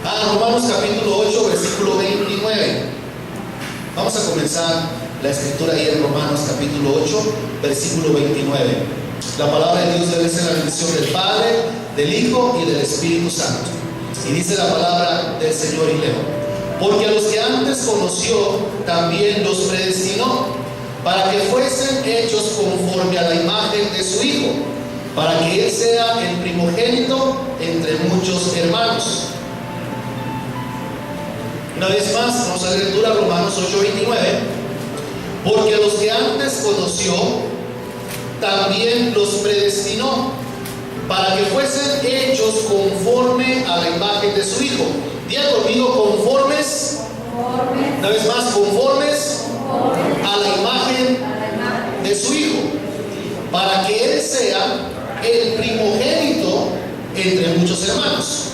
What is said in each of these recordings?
Romanos capítulo 8, versículo 29. Vamos a comenzar la escritura ahí en Romanos capítulo 8, versículo 29. La palabra de Dios debe ser la bendición del Padre, del Hijo y del Espíritu Santo. Y dice la palabra del Señor y leo: porque a los que antes conoció, también los predestinó, para que fuesen hechos conforme a la imagen de su Hijo, para que Él sea el primogénito entre muchos hermanos. Una vez más, vamos a la lectura, Romanos 8:29. Porque a los que antes conoció, también los predestinó, para que fuesen hechos conforme a la imagen de su Hijo. Diga conmigo: conformes. Una vez más, conformes a la imagen de su Hijo, para que Él sea el primogénito entre muchos hermanos.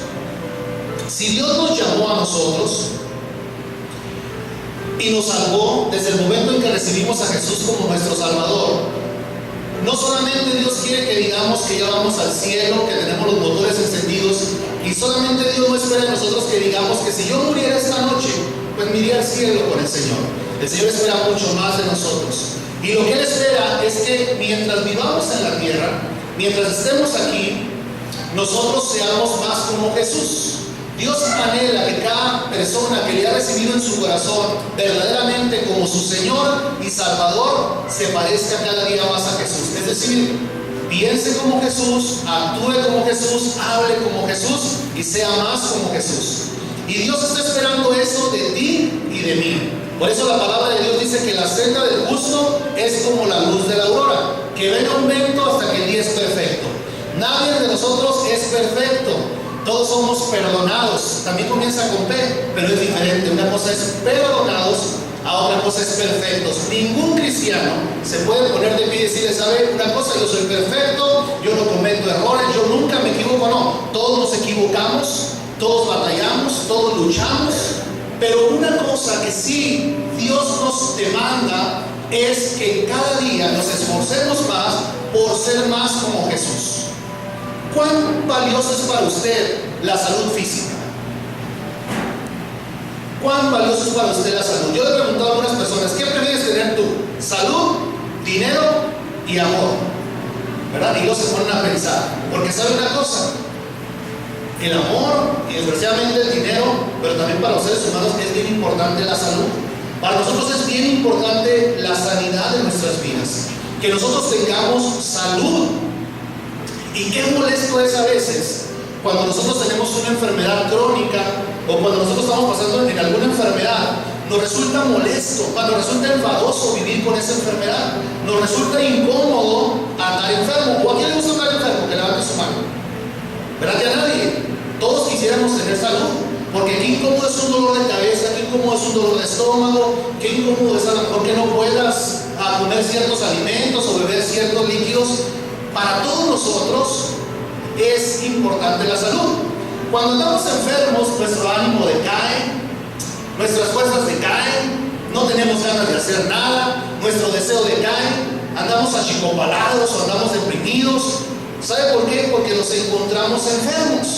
Si Dios nos llamó a nosotros y nos salvó desde el momento en que recibimos a Jesús como nuestro Salvador, no solamente Dios quiere que digamos que ya vamos al cielo, que tenemos los motores encendidos, y solamente Dios no espera de nosotros que digamos que si yo muriera esta noche, pues me iría al cielo con el Señor. El Señor espera mucho más de nosotros. Y lo que Él espera es que mientras vivamos en la tierra, mientras estemos aquí, nosotros seamos más como Jesús. Dios anhela que cada persona que le ha recibido en su corazón verdaderamente como su Señor y Salvador se parezca cada día más a Jesús. Es decir, piense como Jesús, actúe como Jesús, hable como Jesús y sea más como Jesús. Y Dios está esperando eso de ti y de mí. Por eso la palabra de Dios dice que la senda del justo es como la luz de la aurora, que va en aumento hasta que el día es perfecto. Nadie de nosotros es perfecto. Todos somos perdonados. También comienza con P, pero es diferente. Una cosa es perdonados, a otra cosa es perfectos. Ningún cristiano se puede poner de pie y decirle: ¿sabe una cosa? Yo soy perfecto, yo no cometo errores, yo nunca me equivoco. No, todos nos equivocamos, todos batallamos, todos luchamos. Pero una cosa que sí Dios nos demanda es que cada día nos esforcemos más por ser más como Jesús. ¿Cuán valioso es para usted la salud física? ¿Cuán valioso es para usted la salud? Yo le he preguntado a algunas personas: ¿qué prefieres tener tú? ¿Salud, dinero y amor? ¿Verdad? Y ellos se ponen a pensar, porque ¿sabe una cosa? El amor y desgraciadamente el dinero, pero también para los seres humanos es bien importante la salud. Para nosotros es bien importante la sanidad de nuestras vidas, que nosotros tengamos salud. Y qué molesto es a veces cuando nosotros tenemos una enfermedad crónica o cuando nosotros estamos pasando en alguna enfermedad. Nos resulta molesto, cuando resulta enfadoso vivir con esa enfermedad. Nos resulta incómodo andar enfermo. ¿O a quién le gusta andar enfermo? Que levante su mano. ¿Verdad que a nadie? Todos quisiéramos tener salud, porque qué incómodo es un dolor de cabeza, qué incómodo es un dolor de estómago, qué incómodo es a lo mejor que no puedas comer ciertos alimentos o beber ciertos líquidos. Para todos nosotros es importante la salud. Cuando estamos enfermos, nuestro ánimo decae, nuestras fuerzas decaen, no tenemos ganas de hacer nada, nuestro deseo decae, andamos achicopalados o andamos deprimidos. ¿Sabe por qué? Porque nos encontramos enfermos.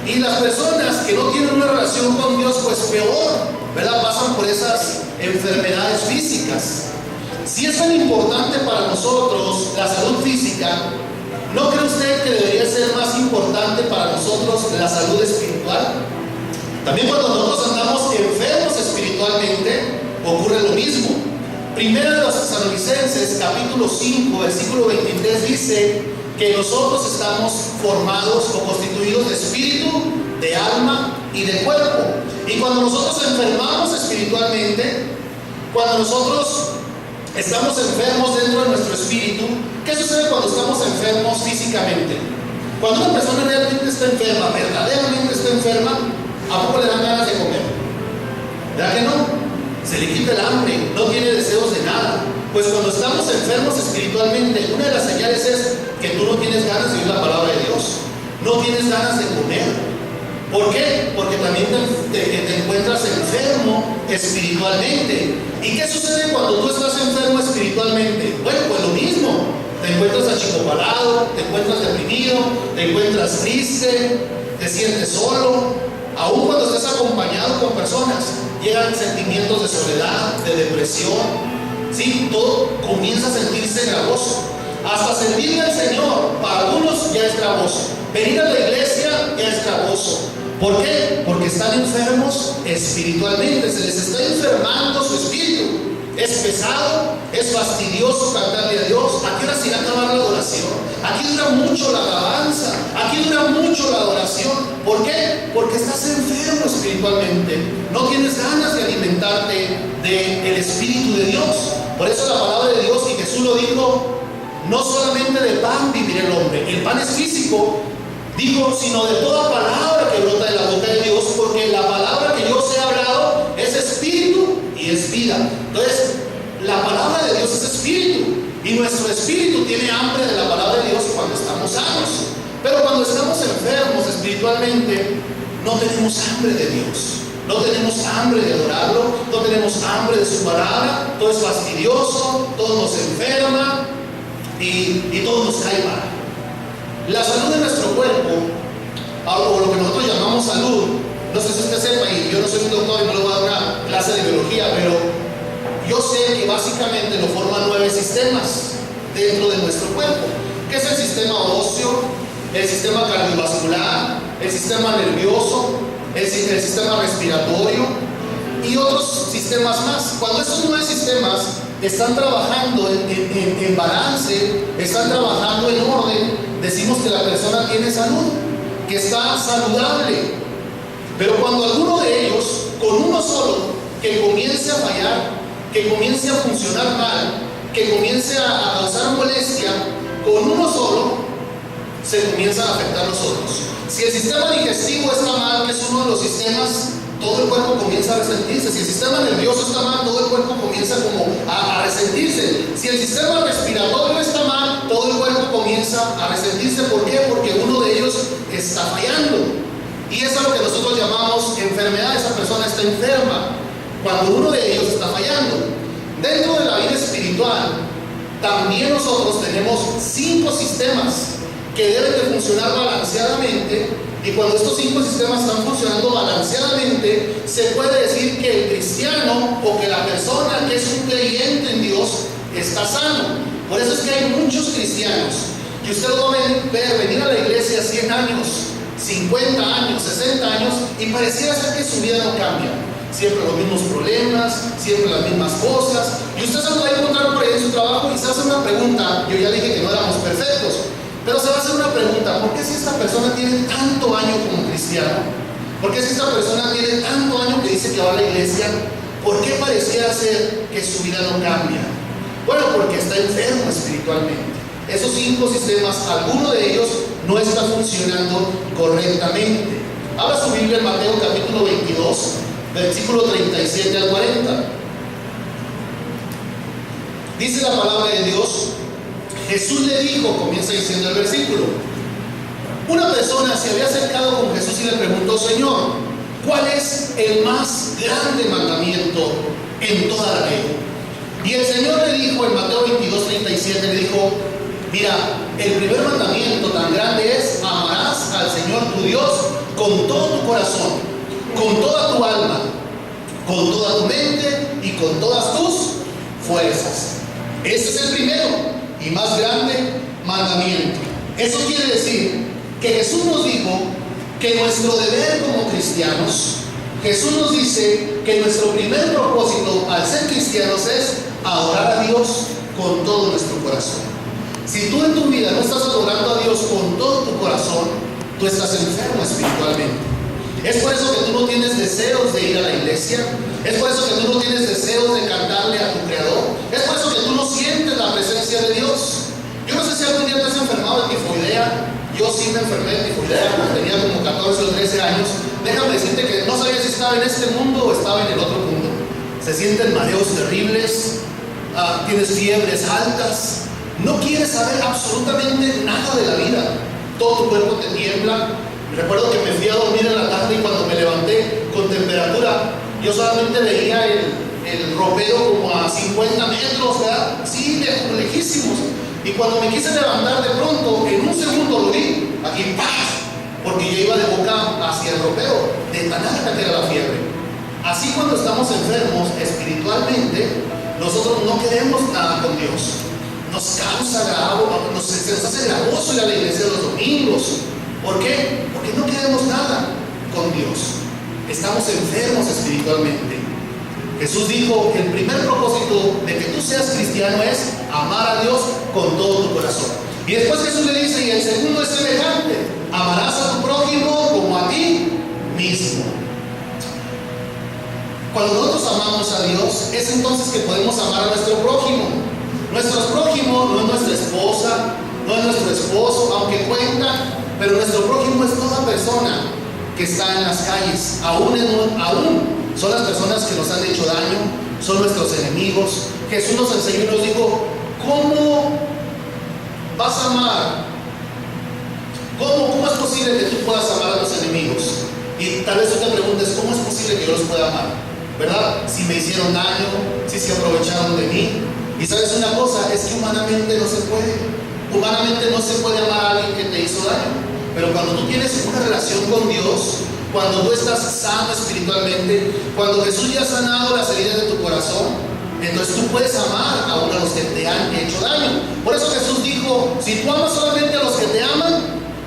Y las personas que no tienen una relación con Dios, pues peor, ¿verdad? Pasan por esas enfermedades físicas. Si es tan importante para nosotros la salud física, ¿no cree usted que debería ser más importante para nosotros la salud espiritual? También cuando nosotros andamos enfermos espiritualmente, ocurre lo mismo. Primera de los Tesalonicenses, capítulo 5, versículo 23, dice que nosotros estamos formados o constituidos de espíritu, de alma y de cuerpo. Y cuando nosotros enfermamos espiritualmente, cuando nosotros estamos enfermos dentro de nuestro espíritu, ¿qué sucede cuando estamos enfermos físicamente? Cuando una persona realmente está enferma, verdaderamente está enferma, ¿a poco le dan ganas de comer? ¿Verdad que no? Se le quita el hambre, no tiene deseos de nada. Pues cuando estamos enfermos espiritualmente, una de las señales es que tú no tienes ganas de oír la palabra de Dios, no tienes ganas de comer. ¿Por qué? Porque también te encuentras enfermo espiritualmente. ¿Y qué sucede cuando tú estás enfermo espiritualmente? Bueno, pues lo mismo. Te encuentras achicopalado, te encuentras deprimido, te encuentras triste, te sientes solo. Aún personas, llegan sentimientos de soledad, de depresión, ¿sí? Todo comienza a sentirse gravoso. Hasta servirle al Señor, para algunos ya es gravoso. Venir a la iglesia ya es gravoso. ¿Por qué? Porque están enfermos espiritualmente, se les está enfermando su espíritu. Es pesado, es fastidioso cantarle a Dios. Aquí ahora se va a acabar la adoración. Aquí dura mucho la alabanza. Aquí dura mucho la adoración. ¿Por qué? Porque estás enfermo espiritualmente. No tienes ganas de alimentarte del Espíritu de Dios. Por eso la palabra de Dios, y Jesús lo dijo, no solamente de pan vivirá el hombre. El pan es físico, digo, sino de toda palabra que brota de la boca de Dios, porque la palabra que yo os he hablado es espíritu y es vida. Entonces, la palabra de Dios es espíritu, y nuestro espíritu tiene hambre de la palabra de Dios cuando estamos sanos. Pero cuando estamos enfermos espiritualmente, no tenemos hambre de Dios, no tenemos hambre de adorarlo, no tenemos hambre de su palabra. Todo es fastidioso, todo nos enferma y todo nos cae mal. La salud de nuestro cuerpo, o lo que nosotros llamamos salud, no sé si usted sepa, y yo no soy un doctor y no le voy a dar una clase de biología, pero yo sé que básicamente lo forman 9 sistemas dentro de nuestro cuerpo, que es el sistema óseo, el sistema cardiovascular, el sistema nervioso, el sistema respiratorio y otros sistemas más. Cuando estos 9 sistemas están trabajando en balance, están trabajando en orden, decimos que la persona tiene salud, que está saludable. Pero cuando alguno de ellos, con uno solo, que comience a fallar, que comience a funcionar mal, que comience a causar molestia, con uno solo, se comienzan a afectar los otros. Si el sistema digestivo está mal, que es uno de los sistemas, todo el cuerpo comienza a resentirse. Si el sistema nervioso está mal, todo el cuerpo comienza como a resentirse. Si el sistema respiratorio está mal, todo el cuerpo comienza a resentirse. ¿Por qué? Porque uno de ellos está fallando. Y eso es lo que nosotros llamamos enfermedad. Esa persona está enferma cuando uno de ellos está fallando. Dentro de la vida espiritual, también nosotros tenemos 5 sistemas que deben de funcionar balanceadamente. Y cuando estos 5 sistemas están funcionando balanceadamente, se puede decir que el cristiano o que la persona que es un creyente en Dios está sano. Por eso es que hay muchos cristianos que usted lo va a ver venir a la iglesia 100 años, 50 años, 60 años, y pareciera ser que su vida no cambia. Siempre los mismos problemas, siempre las mismas cosas. Y usted se lo va a encontrar por ahí en su trabajo y se hace una pregunta. Yo ya dije que no éramos perfectos, pero se va a hacer una pregunta: ¿por qué si esta persona tiene tanto año como cristiano? ¿Por qué si esta persona tiene tanto año que dice que va a la iglesia? ¿Por qué pareciera ser que su vida no cambia? Bueno, porque está enfermo espiritualmente. Esos 5 sistemas, alguno de ellos no está funcionando correctamente. Abra su Biblia en Mateo capítulo 22, versículo 37 al 40. Dice la palabra de Dios: Jesús le dijo, comienza diciendo el versículo, una persona se había acercado con Jesús y le preguntó: Señor, ¿cuál es el más grande mandamiento en toda la ley? Y el Señor le dijo en Mateo 22, 37, le dijo: mira, el primer mandamiento tan grande es: amarás al Señor tu Dios con todo tu corazón, con toda tu alma, con toda tu mente y con todas tus fuerzas. Ese es el primero y más grande mandamiento. Eso quiere decir que Jesús nos dijo que nuestro deber como cristianos, Jesús nos dice que nuestro primer propósito al ser cristianos es adorar a Dios con todo nuestro corazón. Si tú en tu vida no estás adorando a Dios con todo tu corazón, tú estás enfermo espiritualmente. Es por eso que tú no tienes deseos de ir a la iglesia. Es por eso que tú no tienes deseos de cantarle a tu Creador. Es por eso que tú no sientes la presencia de Dios. Yo no sé si algún día te has enfermado de tifoidea. Yo sí me enfermé de tifoidea cuando tenía como 14 o 13 años. Déjame decirte que no sabía si estaba en este mundo o estaba en el otro mundo. Se sienten mareos terribles, tienes fiebres altas, no quieres saber absolutamente nada de la vida. Todo tu cuerpo te tiembla. Recuerdo que me fui a dormir en la tarde y cuando me levanté con temperatura, yo solamente veía el ropero como a 50 metros, ¿verdad? Sí, lejísimos. Y cuando me quise levantar de pronto, en un segundo lo vi, aquí, ¡paz! Porque yo iba de boca hacia el ropero, de tan alta que era la fiebre. Así cuando estamos enfermos espiritualmente, nosotros no queremos nada con Dios. Nos causa se nos hace gravoso ir a la iglesia los domingos. ¿Por qué? Porque no queremos nada con Dios. Estamos enfermos espiritualmente. Jesús dijo que el primer propósito de que tú seas cristiano es amar a Dios con todo tu corazón. Y después Jesús le dice, y el segundo es semejante: amarás a tu prójimo como a ti mismo. Cuando nosotros amamos a Dios, es entonces que podemos amar a nuestro prójimo. Nuestro prójimo no es nuestra esposa, no es nuestro esposo, aunque cuenta, pero nuestro prójimo es toda persona que está en las calles. Aún son las personas que nos han hecho daño, son nuestros enemigos. Jesús nos enseñó y nos dijo: ¿cómo vas a amar? ¿Cómo es posible que tú puedas amar a los enemigos? Y tal vez tú te preguntes: ¿cómo es posible que yo los pueda amar? ¿Verdad? Si me hicieron daño, si se aprovecharon de mí. Y sabes una cosa, es que humanamente no se puede. Humanamente no se puede amar a alguien que te hizo daño. Pero cuando tú tienes una relación con Dios, cuando tú estás sano espiritualmente, cuando Jesús ya ha sanado las heridas de tu corazón, entonces tú puedes amar aún a los que te han hecho daño. Por eso Jesús dijo: si tú amas solamente a los que te aman,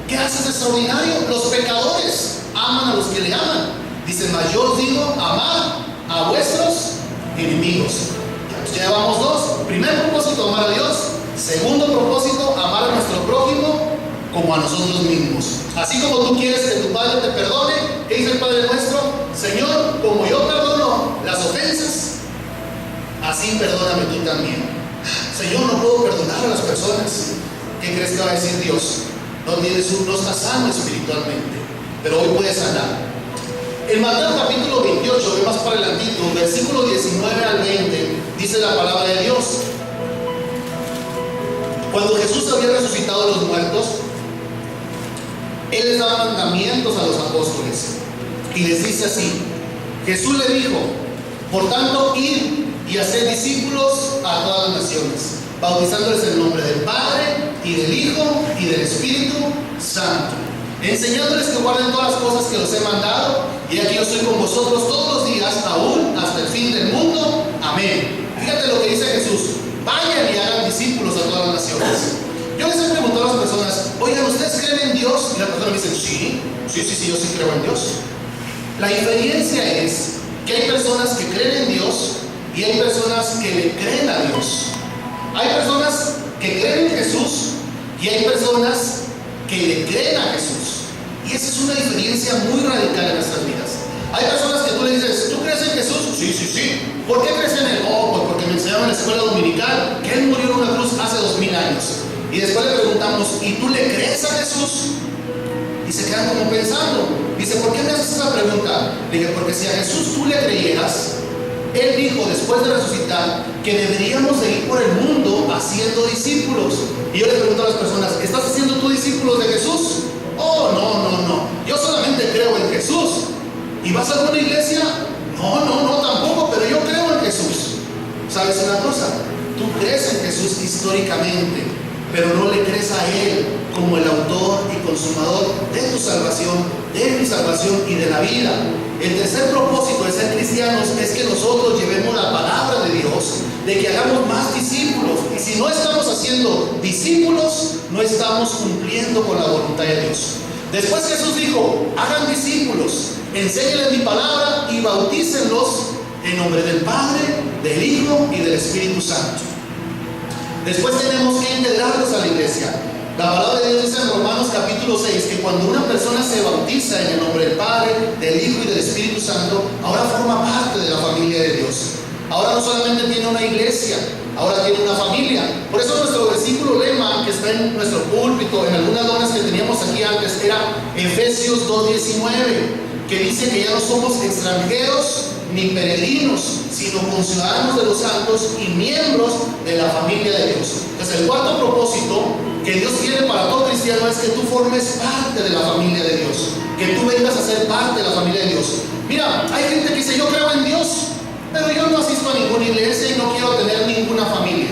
¿qué haces de extraordinario? Los pecadores aman a los que le aman. Dice: mas yo os digo, amad a vuestros enemigos. Ya llevamos dos. Primer propósito, amar a Dios. Segundo propósito, amar a nuestro prójimo como a nosotros mismos. Así como tú quieres que tu Padre te perdone, ¿qué dice el Padre nuestro? Señor, como yo perdono las ofensas, así perdóname tú también. Señor, no puedo perdonar a las personas. ¿Qué crees que va a decir Dios? No estás sano espiritualmente, pero hoy puedes sanar. En Mateo capítulo 28, ve más para adelantito, versículo 19 al 20, dice la palabra de Dios. Cuando Jesús había resucitado a los muertos, Él les daba mandamientos a los apóstoles y les dice así: Jesús le dijo: por tanto, id y hacer discípulos a todas las naciones, bautizándoles en el nombre del Padre y del Hijo y del Espíritu Santo, enseñándoles que guarden todas las cosas que os he mandado, y aquí yo estoy con vosotros todos los días, aún hasta el fin del mundo. Amén. Fíjate lo que dice Jesús: vayan y hagan discípulos a todas las naciones. Yo les he preguntado a las personas: oigan, ¿ustedes creen en Dios? Y las personas me dicen: sí, yo sí creo en Dios. La diferencia es que hay personas que creen en Dios y hay personas que le creen a Dios. Hay personas que creen en Jesús y hay personas que le creen a Jesús. Y esa es una diferencia muy radical en nuestras vidas. Hay personas que tú le dices: ¿tú crees en Jesús? Sí. ¿Por qué crees en Él? Pues porque me enseñaron en la escuela dominical que Él murió en una cruz hace 2000 años. Y después le preguntamos: ¿y tú le crees a Jesús? Y se quedan como pensando. Dice: ¿por qué me haces esa pregunta? Le dije: porque si a Jesús tú le creyeras, Él dijo después de resucitar que deberíamos de ir por el mundo haciendo discípulos. Y yo le pregunto a las personas: ¿estás haciendo tú discípulos de Jesús? Oh, no. Yo solamente creo en Jesús. ¿Y vas a alguna iglesia? No, tampoco, pero yo creo en Jesús. ¿Sabes una cosa? Tú crees en Jesús históricamente, pero no le crees a Él como el autor y consumador de tu salvación, de mi salvación y de la vida. El tercer propósito de ser cristianos es que nosotros llevemos la palabra de Dios, de que hagamos más discípulos. Y si no estamos haciendo discípulos, no estamos cumpliendo con la voluntad de Dios. Después Jesús dijo: hagan discípulos, enséñenles mi palabra y bautícenlos en nombre del Padre, del Hijo y del Espíritu Santo. Después tenemos que integrarlos a la iglesia. La palabra de Dios dice en Romanos capítulo 6 que cuando una persona se bautiza en el nombre del Padre, del Hijo y del Espíritu Santo, ahora forma parte de la familia de Dios. Ahora no solamente tiene una iglesia, ahora tiene una familia. Por eso nuestro versículo lema que está en nuestro púlpito, en algunas donas que teníamos aquí antes, era Efesios 2:19, que dice que ya no somos extranjeros ni peregrinos, sino conciudadanos de los santos y miembros de la familia de Dios. Entonces, el cuarto propósito que Dios quiere para todo cristiano es que tú formes parte de la familia de Dios, que tú vengas a ser parte de la familia de Dios. Mira, hay gente que dice: yo creo en Dios, pero yo no asisto a ninguna iglesia y no quiero tener ninguna familia.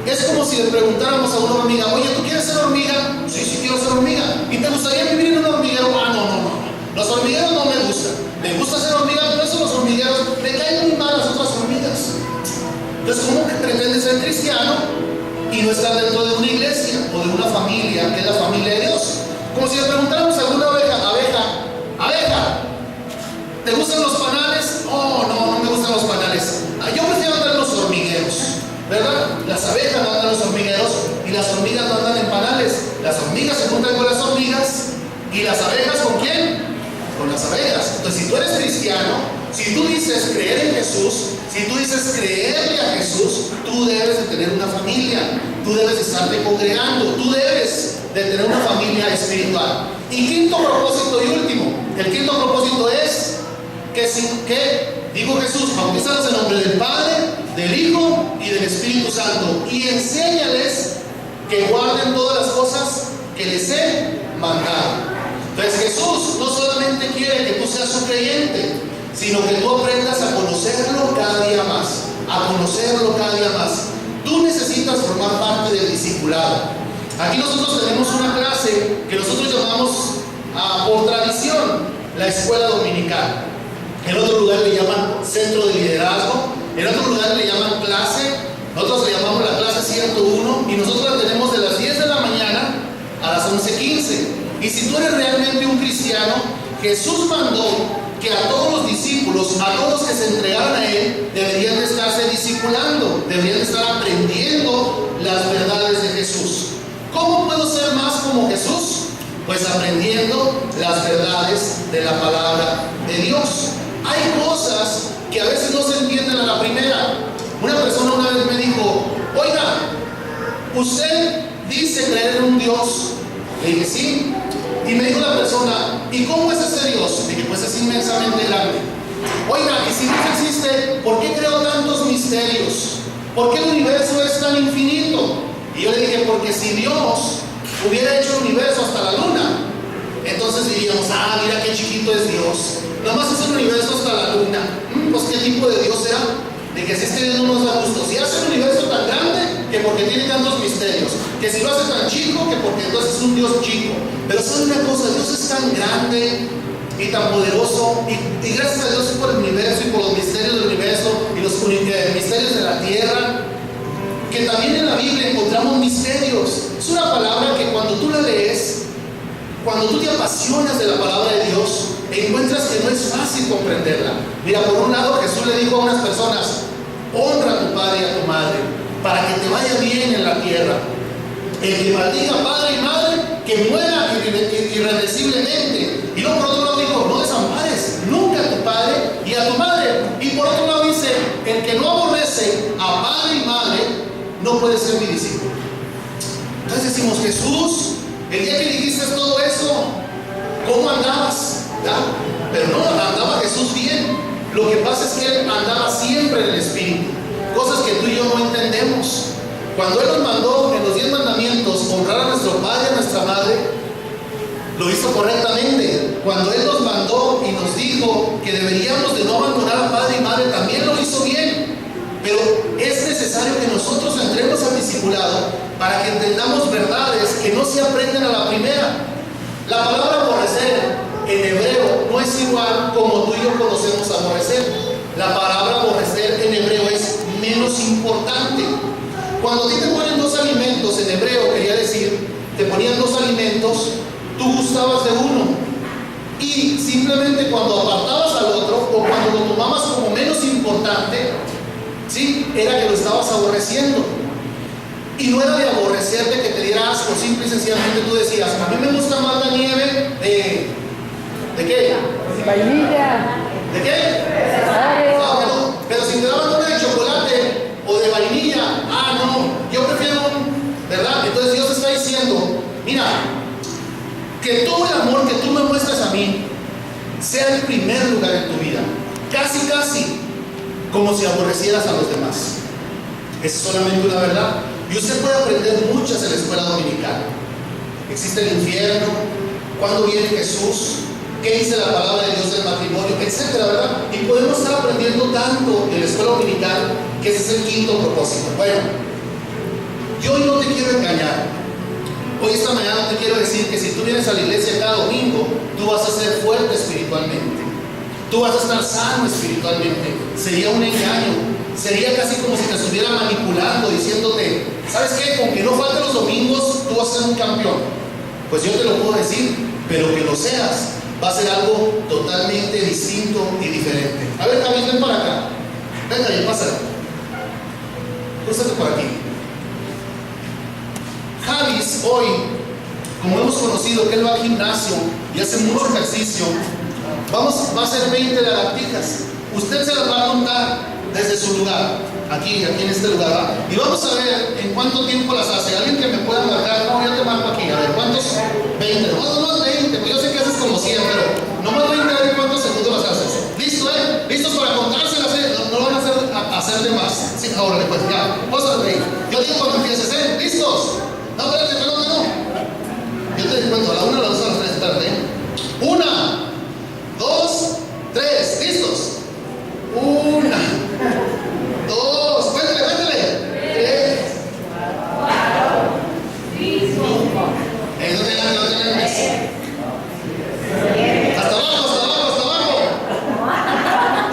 Es como si le preguntáramos a una hormiga: oye, ¿tú quieres ser hormiga? Sí, quiero ser hormiga. ¿Y te gustaría vivir en un hormiguero? No. Los hormigueros no me gustan. gusta. Me gusta hacer hormigas, pero eso los hormigueros me caen muy mal las otras hormigas. Entonces, ¿cómo que pretendes ser cristiano y no estar dentro de una iglesia o de una familia que es la familia de Dios? Como si le preguntáramos a alguna abeja, ¿te gustan los panales? Oh, no me gustan los panales. Yo prefiero andar en los hormigueros, ¿verdad? Las abejas no andan en los hormigueros y las hormigas no andan en panales. Las hormigas se juntan con las hormigas y las abejas ¿con quién? Con las abejas. Entonces, si tú eres cristiano, si tú dices creer en Jesús, si tú dices creerle a Jesús, tú debes de tener una familia, tú debes de estarte congregando, tú debes de tener una familia espiritual. Y quinto propósito y último, el quinto propósito es que dijo Jesús, bautizados en nombre del Padre, del Hijo y del Espíritu Santo, y enséñales que guarden todas las cosas que les he mandado. Entonces Jesús no solamente quiere que tú seas un creyente, sino que tú aprendas a conocerlo cada día más, Tú necesitas formar parte del discipulado. Aquí nosotros tenemos una clase que nosotros llamamos por tradición la escuela dominical. En otro lugar le llaman centro de liderazgo, en otro lugar le llaman clase, nosotros le llamamos la clase 101 y nosotros la tenemos de las 10 de la mañana a las 11:15. Y si tú eres realmente un cristiano, Jesús mandó que a todos los discípulos, a todos los que se entregaran a Él, deberían de estarse discipulando, deberían de estar aprendiendo las verdades de Jesús. ¿Cómo puedo ser más como Jesús? Pues aprendiendo las verdades de la palabra de Dios. Hay cosas que a veces no se entienden a la primera. Una persona una vez me dijo, oiga, usted dice creer en un Dios. Le dije, sí. Y me dijo la persona, ¿y cómo es ese Dios? Dije, pues es inmensamente grande. Oiga, y si Dios existe, ¿por qué creó tantos misterios? ¿Por qué el universo es tan infinito? Y yo le dije, porque si Dios hubiera hecho el universo hasta la luna, entonces diríamos, mira qué chiquito es Dios. Nomás es el universo hasta la luna. Pues ¿qué tipo de Dios será? De que si este Dios no nos da gusto. Si hace el universo tan grande, que porque tiene tantos misterios. Que si lo hace tan chico, que porque entonces es un Dios chico. Pero ¿saben una cosa? Dios es tan grande y tan poderoso. Y gracias a Dios por el universo y por los misterios del universo y los misterios de la tierra. Que también en la Biblia encontramos misterios. Es una palabra que cuando tú la lees, cuando tú te apasionas de la palabra de Dios, encuentras que no es fácil comprenderla. Mira, por un lado Jesús le dijo a unas personas, honra a tu padre y a tu madre, para que te vaya bien en la tierra. El que maldiga a padre y madre, que muera irreversiblemente. Y luego por otro lado dijo, no desampares nunca a tu padre y a tu madre. Y por otro lado dice, el que no aborrece a padre y madre, no puede ser mi discípulo. Entonces decimos, Jesús, el día que dijiste todo eso, ¿cómo andabas? ¿Ya? Pero no, andaba Jesús bien. Lo que pasa es que Él andaba siempre en el Espíritu. Cosas que tú y yo no entendemos. Cuando Él nos mandó en los 10 mandamientos honrar a nuestro padre y a nuestra madre, lo hizo correctamente. Cuando Él nos mandó y nos dijo que deberíamos de no abandonar a padre y madre, también lo hizo bien. Pero es necesario que nosotros entremos al discipulado para que entendamos verdades que no se aprenden a la primera. La palabra aborrecer en hebreo no es igual como tú y yo conocemos aborrecer. La palabra aborrecer en hebreo es menos importante. Cuando a ti te ponen dos alimentos en hebreo, quería decir, te ponían dos alimentos, tú gustabas de uno. Y simplemente cuando apartabas al otro, o cuando lo tomabas como menos importante, ¿sí? Era que lo estabas aborreciendo. Y no era de aborrecer de que te diera asco, simple y sencillamente tú decías, a mí me gusta más la nieve ¿de qué? De vainilla. ¿De qué? Pero si te daban una de chocolate o de vainilla, no, yo prefiero, ¿verdad? Entonces Dios está diciendo, mira, que todo el amor que tú me muestras a mí sea el primer lugar en tu vida, casi como si aborrecieras a los demás. Es solamente una verdad. Y usted puede aprender muchas en la escuela dominical. Existe el infierno, cuándo viene Jesús, qué dice la palabra de Dios del matrimonio, etcétera, ¿verdad? Y podemos estar aprendiendo tanto en la escuela dominical que ese es el quinto propósito. Bueno, yo hoy no te quiero engañar. Hoy esta mañana no te quiero decir que si tú vienes a la iglesia cada domingo, tú vas a ser fuerte espiritualmente. tú vas a estar sano espiritualmente. Sería un engaño, sería casi como si te estuviera manipulando, diciéndote, ¿sabes qué? Con que no falten los domingos, tú vas a ser un campeón. Pues yo te lo puedo decir, pero que lo seas, va a ser algo totalmente distinto y diferente. A ver, Javi, ven para acá. Venga, bien, pásale. Crúzate por aquí. Javis hoy, como hemos conocido que él va al gimnasio y hace mucho ejercicio, va a hacer 20 lagartijas. Usted se las va a contar desde su lugar, aquí en este lugar, ¿va? Y vamos a ver en cuánto tiempo las hace. Alguien que me pueda marcar, no, yo te marco aquí, a ver, ¿cuántos? 20, no 20, pues yo sé que haces como 100, pero nomás 20, a ver cuántos segundos las haces. ¿Listo, ¿Listos para contárselas? No lo van a hacer de más. Sí, ahora después, ya, vos reír. Yo digo cuando empieces, ¿listos? No, espérate, no. Yo te cuento, a la 1, a la 2, a la 3, espérate. 1, 2, 3, ¿listos? 1, 2, cuéntale. 3, 4, 5. No tengan mes. Hasta abajo.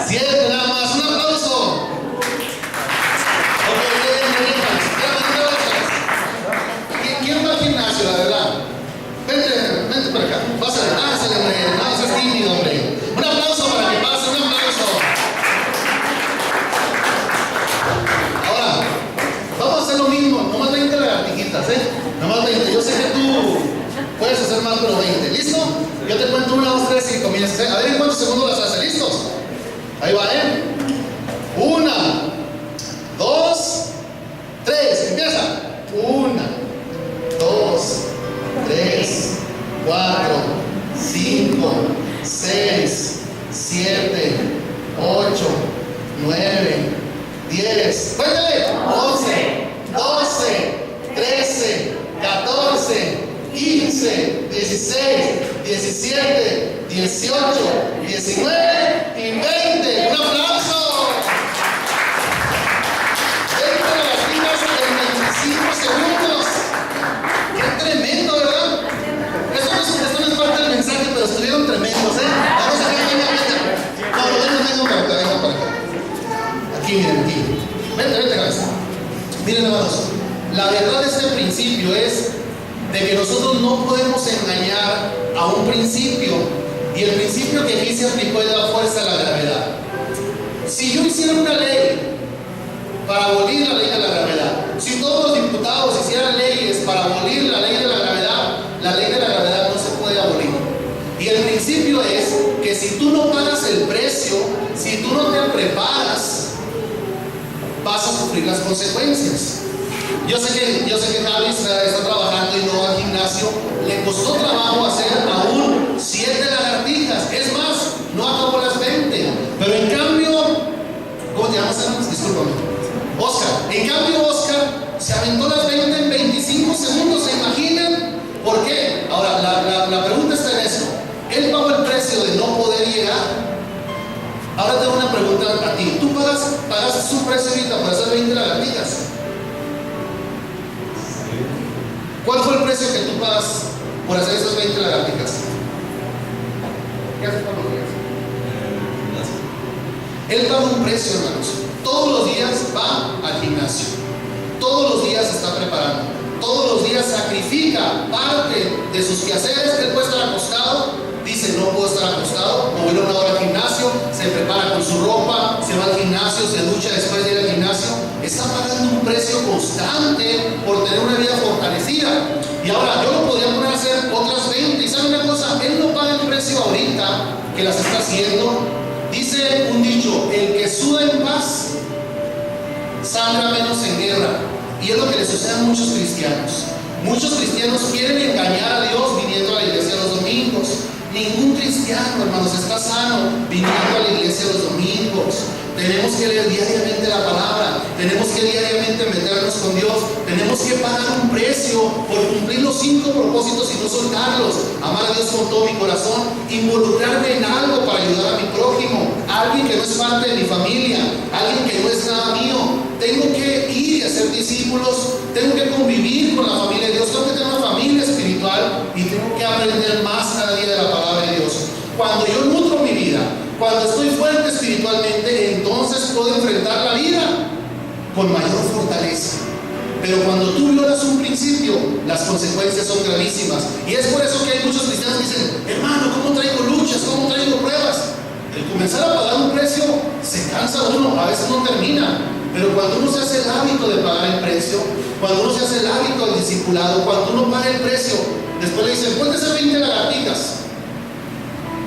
7, nada más. Un aplauso. ¿Quién va al gimnasio, la verdad? Vente para acá. Pásale, hombre. No seas tímido, hombre. Un aplauso para que pase, un aplauso. Ahora, vamos a hacer lo mismo. Nomás 20 lagartijitas, Nomás 20. Yo sé que tú puedes hacer más, pero 20. ¿Listo? Yo te cuento 1, 2, 3 y comienzas. A ver en cuántos segundos las hace. ¿Listos? Ahí va, 1, 2, 3. Empieza. 1, 2, 3, 4, 5, 6, 7, 8, 9, 10. Cuéntale. 11, 12, 13, 14, 15, 16, 17, 18, 19 y 20. ¡Un aplauso! 20 lagartijas en 25 segundos. ¡Qué tremendo, ¿verdad? Esto no es parte del mensaje, pero estuvieron tremendos, Vamos a ver, venga. No, venga para acá. Aquí, miren, aquí. Vente, cabeza. Miren, hermanos, la verdad de este principio es de que nosotros no podemos engañar a un principio, y el principio que aquí se aplicó es la fuerza de la gravedad. Si yo hiciera una ley para abolir la ley de la gravedad, si todos los diputados hicieran leyes para abolir la ley de la ley de la gravedad no se puede abolir. Y el principio es que si tú no pagas el precio, si tú no te preparas, vas a sufrir las consecuencias. Yo sé que Javi está trabajando y no va al gimnasio. Le costó trabajo hacer aún 7 lagartijas. Es más, no acabó las 20. Pero en cambio, ¿cómo te llamas? Discúlpame. Oscar. En cambio, Oscar se aventó las 20 en 25 segundos. ¿Se imaginan? ¿Por qué? Ahora, la pregunta está en esto. Él pagó el precio de no poder llegar. Ahora tengo una pregunta a ti. ¿Tú pagas su precio ahorita por hacer 20 lagartijas? ¿Cuál fue el precio que tú pagas por hacer esas 20 lagartijas? ¿Qué hace todos los días? Él paga un precio, hermanos. Todos los días va al gimnasio. Todos los días se está preparando. Todos los días sacrifica parte de sus quehaceres. Él puede estar acostado. Dice, no puedo estar acostado. Me voy a una hora al gimnasio. Se prepara con su ropa. Se va al gimnasio. Se ducha después de ir al gimnasio. Está pagando un precio constante por tener una vida fortalecida. Y ahora yo lo podría poner a hacer otras 20. ¿Y sabe una cosa? Él no paga el precio ahorita que las está haciendo. Dice un dicho: el que suda en paz sangra menos en guerra. Y es lo que le sucede a muchos cristianos. Muchos cristianos quieren engañar a Dios viniendo a la iglesia los domingos. Ningún cristiano, hermanos, está sano viniendo a la iglesia los domingos. Tenemos que leer diariamente la palabra. Tenemos que diariamente meternos con Dios. Tenemos que pagar un precio por cumplir los 5 propósitos y no soltarlos. Amar a Dios con todo mi corazón. Involucrarme en algo para ayudar a mi prójimo. Alguien que no es parte de mi familia. Alguien que no es nada mío. Tengo que ir y hacer discípulos. Tengo que convivir con la familia de Dios. Tengo que tener una familia espiritual. Y tengo que aprender más cada día de la palabra de Dios. Cuando yo nutro mi vida, cuando estoy espiritualmente, entonces puedo enfrentar la vida con mayor fortaleza. Pero cuando tú violas un principio, las consecuencias son gravísimas. Y es por eso que hay muchos cristianos que dicen: hermano, ¿cómo traigo luchas? ¿Cómo traigo pruebas? El comenzar a pagar un precio, se cansa uno, a veces no termina. Pero cuando uno se hace el hábito de pagar el precio, cuando uno se hace el hábito del discipulado, cuando uno paga el precio, después le dicen: puedes hacer 20 lagartijas.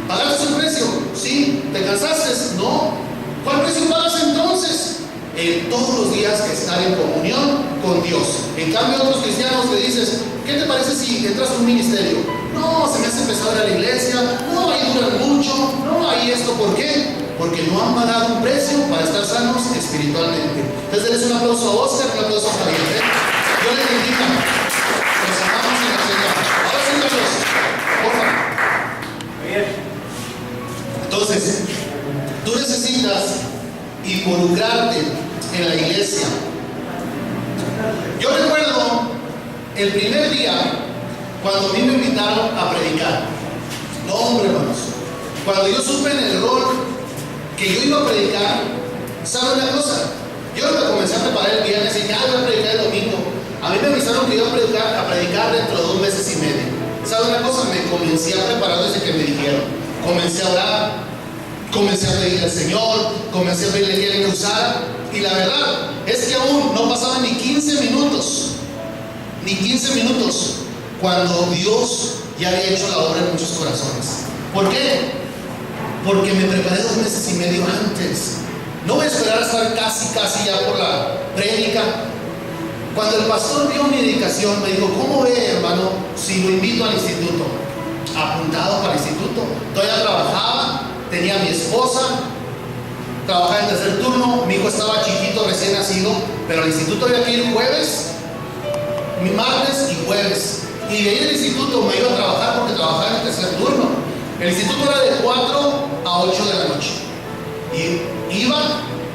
¿Pagaste el precio? Sí. ¿Te cansaste? No. ¿Cuál precio pagas entonces? Todos los días estar en comunión con Dios. En cambio, otros cristianos le dices: ¿qué te parece si entras a un ministerio? No, se me hace pesado ir a la iglesia, no, ahí duran mucho, no, ahí esto. ¿Por qué? Porque no han pagado un precio para estar sanos espiritualmente. Entonces, denles un aplauso a Oscar, un aplauso a Javier. Yo les bendiga. Los amamos en el Señor. Ahora sí, Carlos, por favor. Entonces, tú necesitas involucrarte en la iglesia. Yo recuerdo el primer día cuando a mí me invitaron a predicar. No, hombre, hermanos, cuando yo supe en el rol que yo iba a predicar, ¿saben una cosa? Yo me comencé a preparar el viernes y dije: voy a predicar el domingo. A mí me avisaron que iba a predicar dentro de 2 meses y medio. ¿Saben una cosa? Me comencé a preparar desde que me dijeron. Comencé a orar, comencé a pedirle al Señor, comencé a pedirle que Él me usara. Y la verdad es que aún no pasaban ni 15 minutos, cuando Dios ya había hecho la obra en muchos corazones. ¿Por qué? Porque me preparé 2 meses y medio antes. No voy a esperar a estar casi ya por la prédica. Cuando el pastor vio mi dedicación, me dijo: ¿cómo ve, hermano, si lo invito al instituto? Apuntado para el instituto. Todavía trabajaba, tenía a mi esposa, trabajaba en tercer turno, mi hijo estaba chiquito, recién nacido, pero al instituto había que ir jueves, martes y jueves. Y de ahí del instituto me iba a trabajar porque trabajaba en el tercer turno. El instituto era de 4 a 8 de la noche. Y iba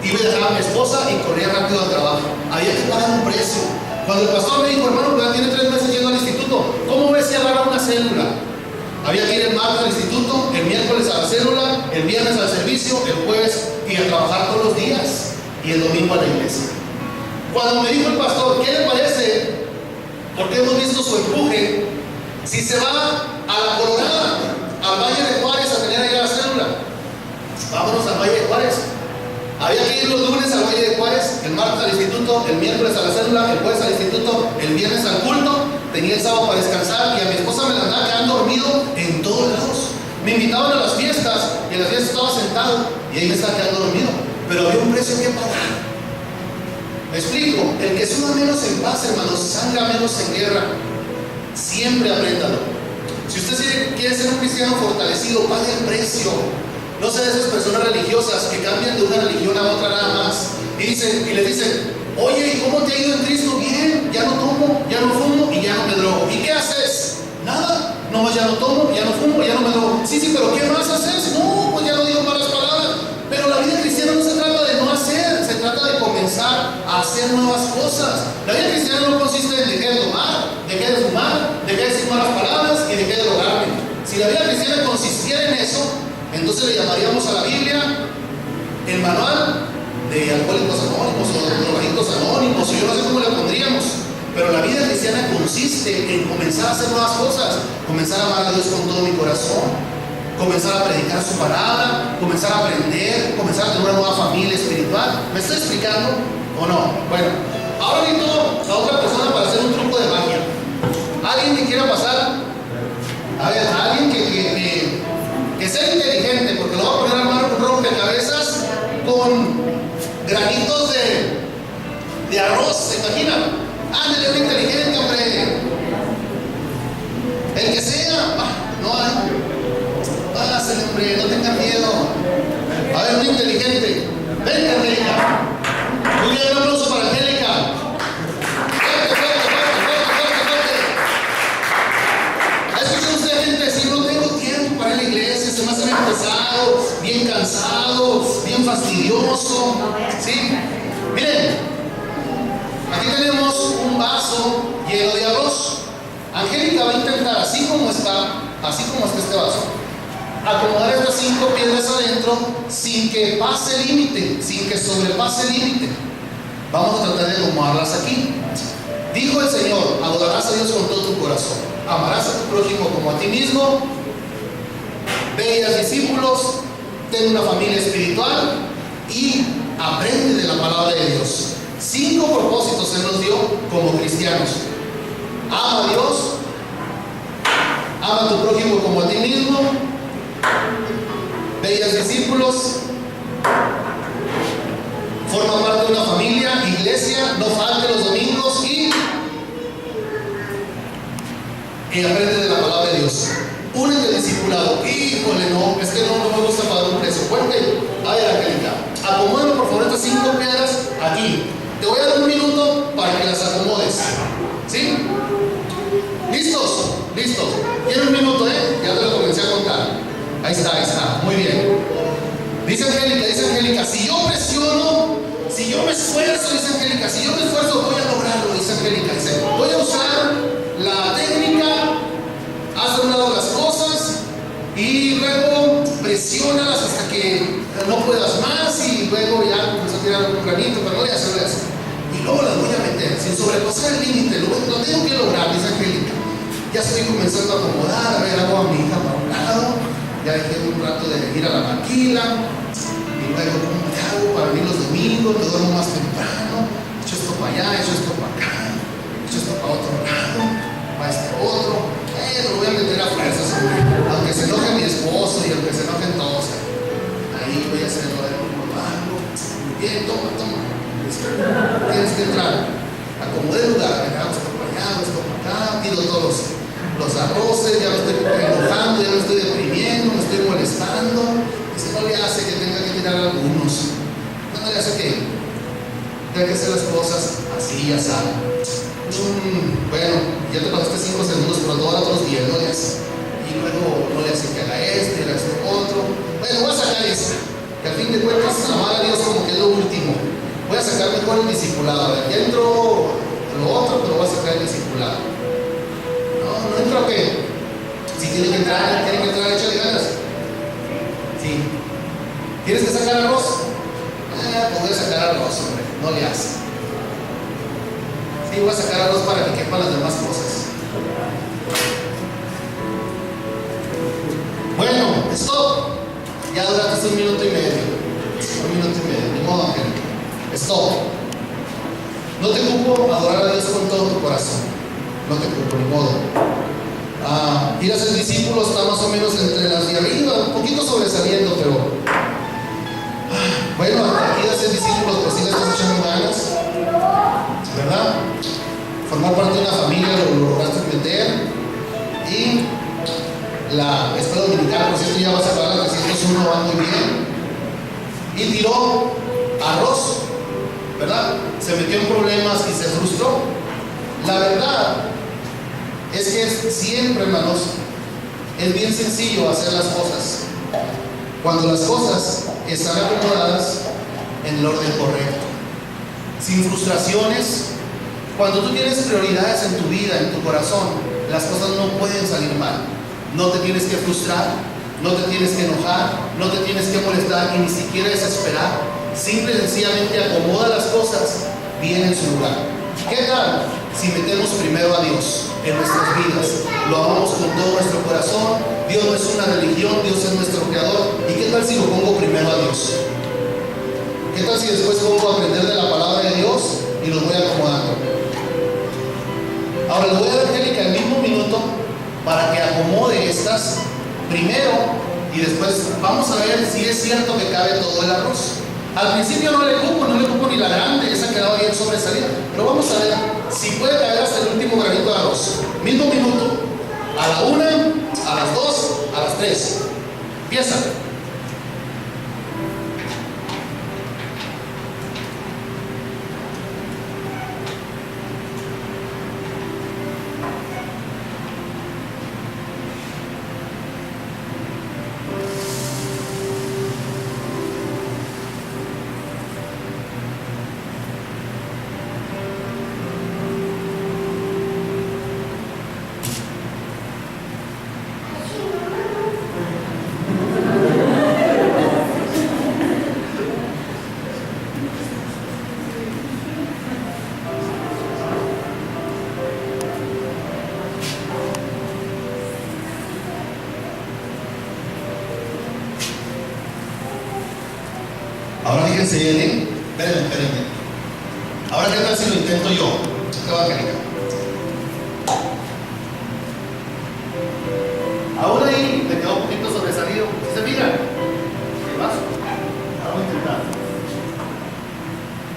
y dejaba a mi esposa y corría rápido al trabajo. Había que pagar un precio. Cuando el pastor me dijo: hermano, ya tiene 3 meses yendo al instituto, ¿cómo ves si agarra una célula? Había que ir el martes al instituto, el miércoles a la célula, el viernes al servicio, el jueves y a trabajar todos los días, y el domingo a la iglesia. Cuando me dijo el pastor: ¿qué le parece? Porque hemos visto su empuje, si se va a la Coronada, al Valle de Juárez, a tener allá la célula. Vámonos al Valle de Juárez. Había que ir los lunes al Valle de Juárez, el martes al instituto, el miércoles a la célula, el jueves al instituto, el viernes al culto. Tenía el sábado para descansar y a mi esposa me la andaba quedando dormido en todos lados. Me invitaban a las fiestas y en las fiestas estaba sentado y ahí me estaba quedando dormido. Pero había un precio que pagar. Me explico: el que suda menos en paz, hermanos, sangra menos en guerra. Siempre apréndalo. Si usted quiere ser un cristiano fortalecido, pague el precio. No sea de esas personas religiosas que cambian de una religión a otra nada más y les dicen: oye, ¿y cómo te ha ido en Cristo? Bien, ya no tomo, ya no fumo y ya no me drogo. ¿Y qué haces? Nada, no, ya no tomo, ya no fumo, ya no me drogo. Sí, pero ¿qué más haces? No, pues ya no digo malas palabras. Pero la vida cristiana no se trata de no hacer, se trata de comenzar a hacer nuevas cosas. La vida cristiana no consiste en dejar de tomar, dejar de fumar, dejar de decir malas palabras y dejar de drogarme. Si la vida cristiana consistiera en eso, entonces le llamaríamos a la Biblia el manual de alcohólicos anónimos o drogadictos anónimos, o yo no sé cómo le pondríamos. Pero la vida cristiana consiste en comenzar a hacer nuevas cosas, comenzar a amar a Dios con todo mi corazón, comenzar a predicar su palabra, comenzar a aprender, comenzar a tener una nueva familia espiritual. ¿Me estoy explicando o no? Bueno, ahora necesito a otra persona para hacer un truco de magia. ¿Alguien que quiera pasar? A ver, alguien que sea inteligente, porque lo voy a poner a armar un rompecabezas con granitos de arroz, ¿se imaginan? Ándale, un inteligente, hombre. El que sea, no hay. Pásale, hombre, no tengan miedo. A ver, un inteligente. Venga, Angélica. Muy bien, un aplauso para Angélica. Fuerte, fuerte, fuerte, fuerte, fuerte. ¿Ha escuchado usted gente decir: no tengo tiempo para ir a la iglesia, se me hace bien pesado, bien cansado, bien fastidioso? ¿Sí? Miren, aquí tenemos un vaso lleno de arroz. Angélica va a intentar, así como está este vaso, acomodar estas 5 piedras adentro sin que pase límite, sin que sobrepase límite. Vamos a tratar de acomodarlas aquí. Dijo el Señor: adorarás a Dios con todo tu corazón, amarás a tu prójimo como a ti mismo, ve y haz discípulos, ten una familia espiritual y aprende de la palabra de Dios. 5 propósitos Él nos dio como cristianos: ama a Dios, ama a tu prójimo como a ti mismo, ve y haz discípulos, forma parte de una familia, iglesia, no falte los domingos y aprende de la palabra de Dios. Únete al discipulado. Híjole, no, es que no me gusta pagar un precio. Cuente, a ver, Angélica, acomódame por favor estas 5 piedras aquí. Te voy a dar un minuto para que las acomodes. ¿Sí? ¿Listos? ¿Listos? Tiene un minuto, ya te lo comencé a contar. Ahí está, muy bien. Dice Angélica, si yo presiono, si yo me esfuerzo, dice Angélica, si yo me esfuerzo voy a lograrlo, dice Angélica. Dice, voy a usar la técnica, haz de un lado las cosas y luego presiónalas hasta que no puedas más y luego ya comienza a tirar un granito, pero no voy a hacerlo así. Y luego las voy a meter, sin sobrepasar el límite, lo tengo que lograr, dice Angélica. Ya estoy comenzando a acomodar, a ver, hago a mi hija para un lado, ya dejé un rato de ir a la maquila, y luego ¿cómo le hago para venir los domingos? Me duermo más temprano, echo esto para allá, echo esto para acá, echo esto para otro lado, para este otro, lo voy a meter a fuerzas, aunque se enoje mi esposo y aunque se enojen todos, ahí voy a hacerlo, a ver cómo lo hago. Muy bien, toma, tienes que entrar, acomodé el lugar, hago esto para allá, hago esto para acá, tiro todos los arroces, ya me estoy enojando, ya me estoy deprimiendo, me estoy molestando. Eso no le hace que tenga que tirar algunos, no le hace que tenga que hacer las cosas así, ya sabe. Bueno, ya te pasaste 5 segundos, pero todos otros 10 no le hace. Y luego no le hace que haga este, haga este otro. Bueno, voy a sacar esta, que al fin de cuentas amar a Dios como que es lo último. Voy a sacar mejor el discipulado. A ver, ya entró lo otro, pero voy a sacar el discipulado. No entró que si tiene que entrar, échale ganas. Sí. ¿Tienes que sacar arroz? Pues voy a sacar arroz, hombre, no le hace. Sí, voy a sacar arroz para que quepan las demás cosas. Bueno, stop. Ya duraste 1 minuto y medio. 1 minuto y medio, ni modo, Angélica. Stop. No te ocupo adorar a Dios con todo tu corazón. No te ocupo, ni modo. Ir a ser discípulo está más o menos entre las de arriba, un poquito sobresaliendo, pero bueno, aquí ir a ser discípulos, pues sí le estás echando ganas, ¿verdad? Formar parte de una familia lo lograste meter. Y la escuela dominical, por cierto, ya vas a acabar la 301, va muy bien. Y tiró arroz, ¿verdad? Se metió en problemas y se frustró. La verdad es que siempre, hermanos, es bien sencillo hacer las cosas cuando las cosas están acomodadas en el orden correcto, sin frustraciones. Cuando tú tienes prioridades en tu vida, en tu corazón, las cosas no pueden salir mal. No te tienes que frustrar, no te tienes que enojar, no te tienes que molestar y ni siquiera desesperar. Simple y sencillamente acomoda las cosas bien en su lugar. ¿Qué tal si metemos primero a Dios en nuestras vidas? Lo amamos con todo nuestro corazón. Dios no es una religión, Dios es nuestro creador. ¿Y qué tal si lo pongo primero a Dios? ¿Qué tal si después pongo a aprender de la palabra de Dios y los voy acomodando? Ahora le voy a dar a Angélica el mismo minuto para que acomode estas primero y después vamos a ver si es cierto que cabe todo el arroz. Al principio no le cupo ni la grande, esa quedaba bien sobresalida, pero vamos a ver si puede caber hasta el último granito de arroz. Mismo minuto, a la 1, a las 2, a las 3. Empieza. Ahora fíjense bien, ¿eh? Espérenme. Ahora, ¿qué tal si lo intento yo? ¿Qué va a querer? Ahora ahí me quedó un poquito sobresalido. ¿Sí se mira? ¿Qué vaso? Vamos a intentar.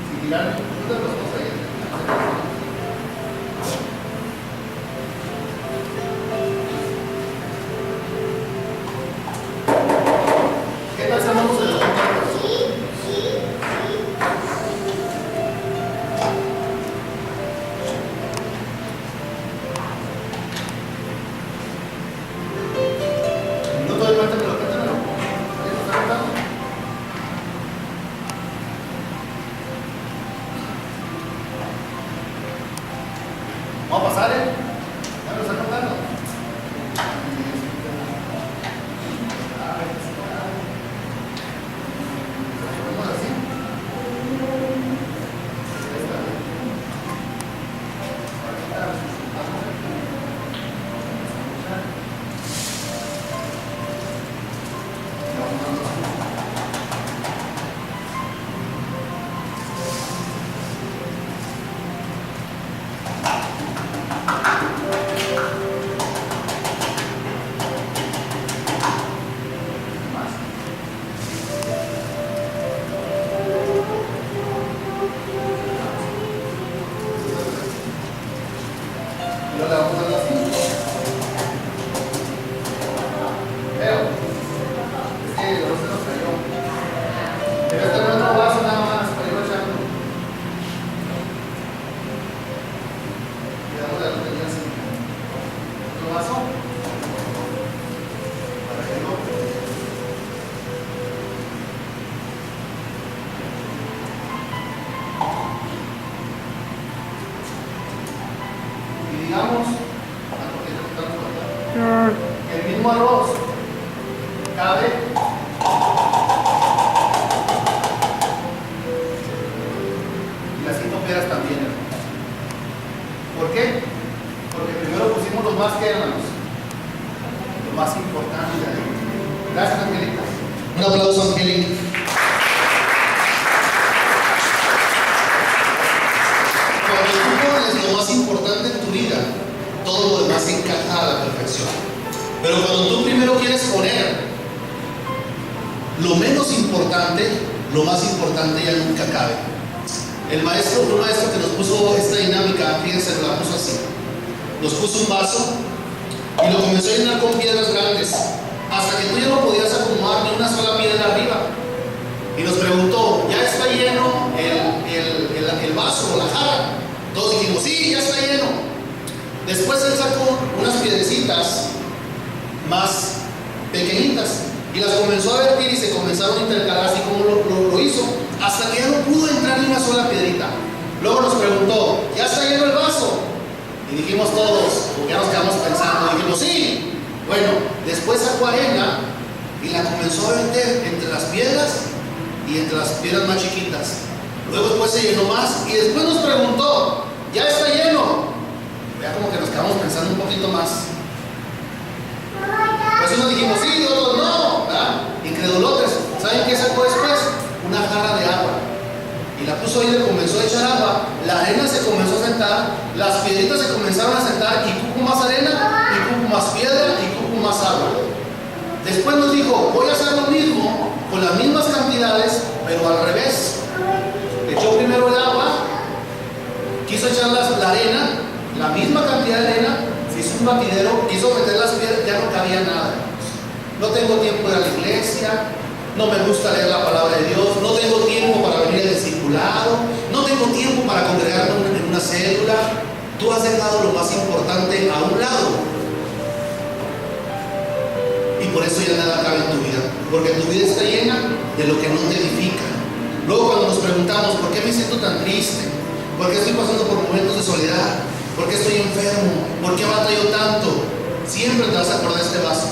Sin tirar ninguna de las cosas ahí. ¿Qué tal si andamos en el otro? Minuto de cuéntamelo. ¿Qué nos está contando? Vamos a pasar, ya me lo está contando. Vamos así. Y luego le vamos a dar así. Veo. Es que luego se nos cayó. Debe tener otro vaso nada más para irlo echando. Cuidado de lo tenía así. Otro vaso. Para que no. Y digamos, que el mismo arroz cabe y las 5 peras también, hermanos. ¿Por qué? Porque primero pusimos los más que hermanos, lo más importante de ahí. Gracias, Angelita. Un aplauso, Angelita. Cuando tú pones lo más importante en tu vida, todo lo demás encaja a la perfección. Pero cuando tú primero quieres poner lo menos importante, lo más importante ya nunca cabe. Un maestro que nos puso esta dinámica, fíjense, nos la puso así. Nos puso un vaso y lo comenzó a llenar con piedras grandes, hasta que tú ya no podías acomodar ni una sola piedra arriba. Y nos preguntó, ¿ya está lleno el vaso o la jarra? Todos dijimos, sí, ya está lleno. Después él sacó unas piedrecitas más pequeñitas y las comenzó a vertir y se comenzaron a intercalar así como lo hizo, hasta que ya no pudo entrar ni una sola piedrita. Luego nos preguntó, ¿ya está lleno el vaso? Y dijimos todos, ya nos quedamos pensando, dijimos, sí. Bueno, después sacó arena y la comenzó a meter entre las piedras y entre las piedras más chiquitas. Luego después se llenó más y después nos preguntó, ¿ya está lleno? Ya como que nos quedamos pensando un poquito más. Pues unos dijimos sí, otros no, ¿verdad? Incredulotes. ¿Saben qué sacó después? Una jarra de agua. Y la puso ahí y le comenzó a echar agua. La arena se comenzó a sentar, las piedritas se comenzaron a sentar, y cupo más arena, y cupo más piedra, y cupo más agua. Después nos dijo, voy a hacer lo mismo, con las mismas cantidades, pero al revés. Echó primero el agua, quiso echar la arena, la misma cantidad de arena, se hizo un batidero, quiso meter las piedras, ya no cabía nada. No tengo tiempo de ir a la iglesia, no me gusta leer la palabra de Dios, no tengo tiempo para venir al discipulado, no tengo tiempo para congregarme en una célula. Tú has dejado lo más importante a un lado. Y por eso ya nada cabe en tu vida, porque tu vida está llena de lo que no te edifica. Luego cuando nos preguntamos, ¿por qué me siento tan triste? ¿Por qué estoy pasando por momentos de soledad? ¿Por qué estoy enfermo? ¿Por qué batallo tanto? Siempre te vas a acordar de este vaso,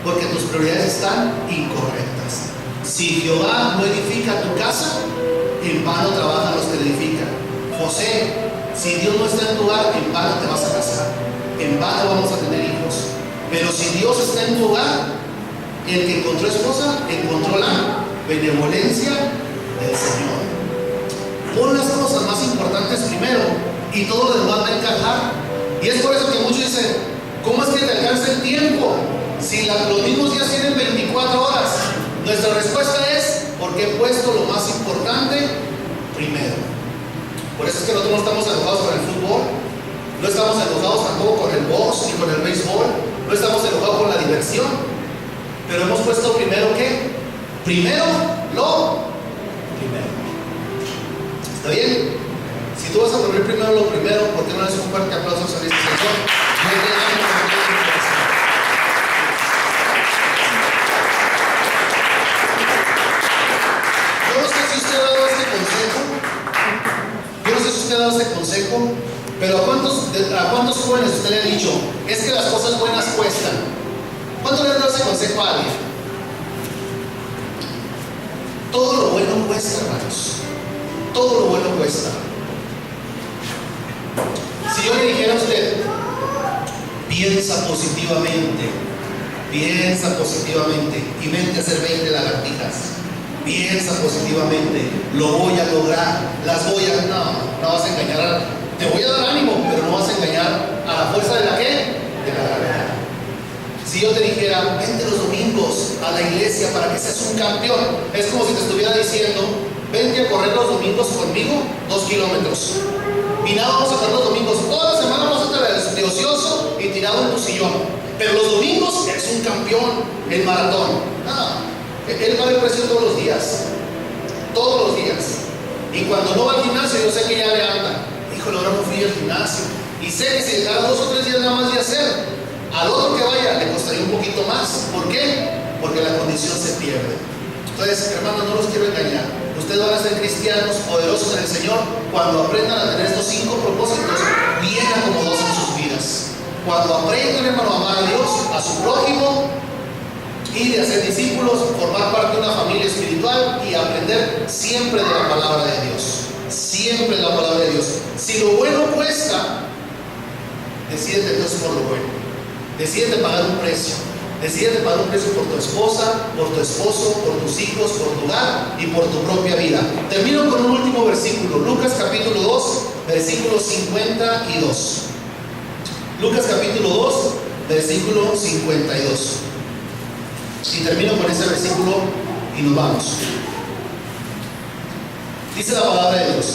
porque tus prioridades están incorrectas. Si Jehová no edifica tu casa, en vano trabajan los que la edifican. José, si Dios no está en tu hogar, en vano te vas a casar, en vano vamos a tener hijos. Pero si Dios está en tu hogar, el que encontró esposa encontró la benevolencia del Señor. Pon las cosas más importantes primero y todo lo demás va a encajar. Y es por eso que muchos dicen, ¿cómo es que te alcanza el tiempo? Si los mismos días tienen 24 horas. Nuestra respuesta es, porque he puesto lo más importante primero. Por eso es que nosotros no estamos enojados con el fútbol, no estamos enojados tampoco con el box ni con el béisbol, no estamos enojados con la diversión, pero hemos puesto primero ¿qué? Primero lo primero. ¿Está bien? Si tú vas a poner primero lo primero, ¿por qué no le das un fuerte aplauso a este Señor? Yo no sé si usted ha dado este consejo, pero ¿a cuántos jóvenes usted le ha dicho? Es que las cosas buenas cuestan. ¿Cuánto le ha dado ese consejo a alguien? Todo lo bueno cuesta, hermanos. Todo lo bueno cuesta. Si yo le dijera a usted, piensa positivamente y vente a hacer 20 lagartijas. Piensa positivamente, lo voy a lograr, no vas a engañar, te voy a dar ánimo, pero no vas a engañar a la fuerza de la ¿qué? De la gravedad. Si yo te dijera, vente los domingos a la iglesia para que seas un campeón, es como si te estuviera diciendo, vente a correr los domingos conmigo 2 kilómetros. Y nada, vamos a correr los domingos, toda la semana vas a estar de ocioso y tirado en tu sillón, pero los domingos eres un campeón en maratón. Él paga el precio todos los días. Y cuando no va al gimnasio, yo sé que ya le anda. Híjole, ahora no fui al gimnasio. Y sé que si dejara 2 o 3 días nada más de hacer, al otro que vaya le costaría un poquito más. ¿Por qué? Porque la condición se pierde. Entonces, hermanos, no los quiero engañar. Ustedes van a ser cristianos poderosos en el Señor cuando aprendan a tener estos 5 propósitos bien acomodados en sus vidas. Cuando aprendan, hermano, a amar a Dios, a su prójimo, y de hacer discípulos, formar parte de una familia espiritual y aprender siempre de la palabra de Dios. Siempre de la palabra de Dios. Si lo bueno cuesta, decídete entonces por lo bueno. Decídete pagar un precio. Decídete pagar un precio por tu esposa, por tu esposo, por tus hijos, por tu hogar y por tu propia vida. Termino con un último versículo. Lucas capítulo 2, versículo 52. Lucas capítulo 2, versículo 52. Y termino con ese versículo y nos vamos. Dice la palabra de Dios: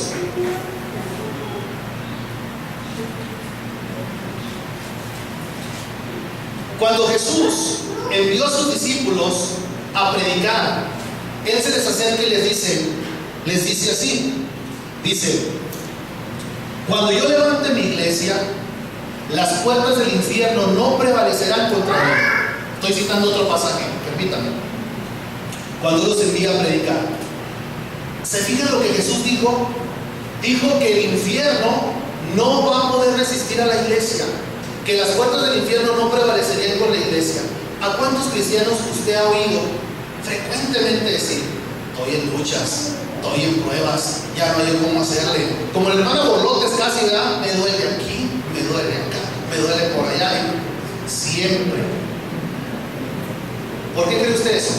cuando Jesús envió a sus discípulos a predicar, Él se les acerca y les dice así, dice: cuando yo levante mi iglesia, las puertas del infierno no prevalecerán contra mí. Estoy citando otro pasaje, permítanme. Cuando los envía a predicar, ¿se fijan lo que Jesús dijo? Dijo que el infierno no va a poder resistir a la iglesia, que las puertas del infierno no prevalecerían con la iglesia. ¿A cuántos cristianos usted ha oído frecuentemente decir: estoy en luchas, estoy en pruebas, ya no hay cómo hacerle? Como el hermano Borlotes casi, ¿verdad? Me duele aquí, me duele acá, me duele por allá. Siempre. ¿Por qué cree usted eso?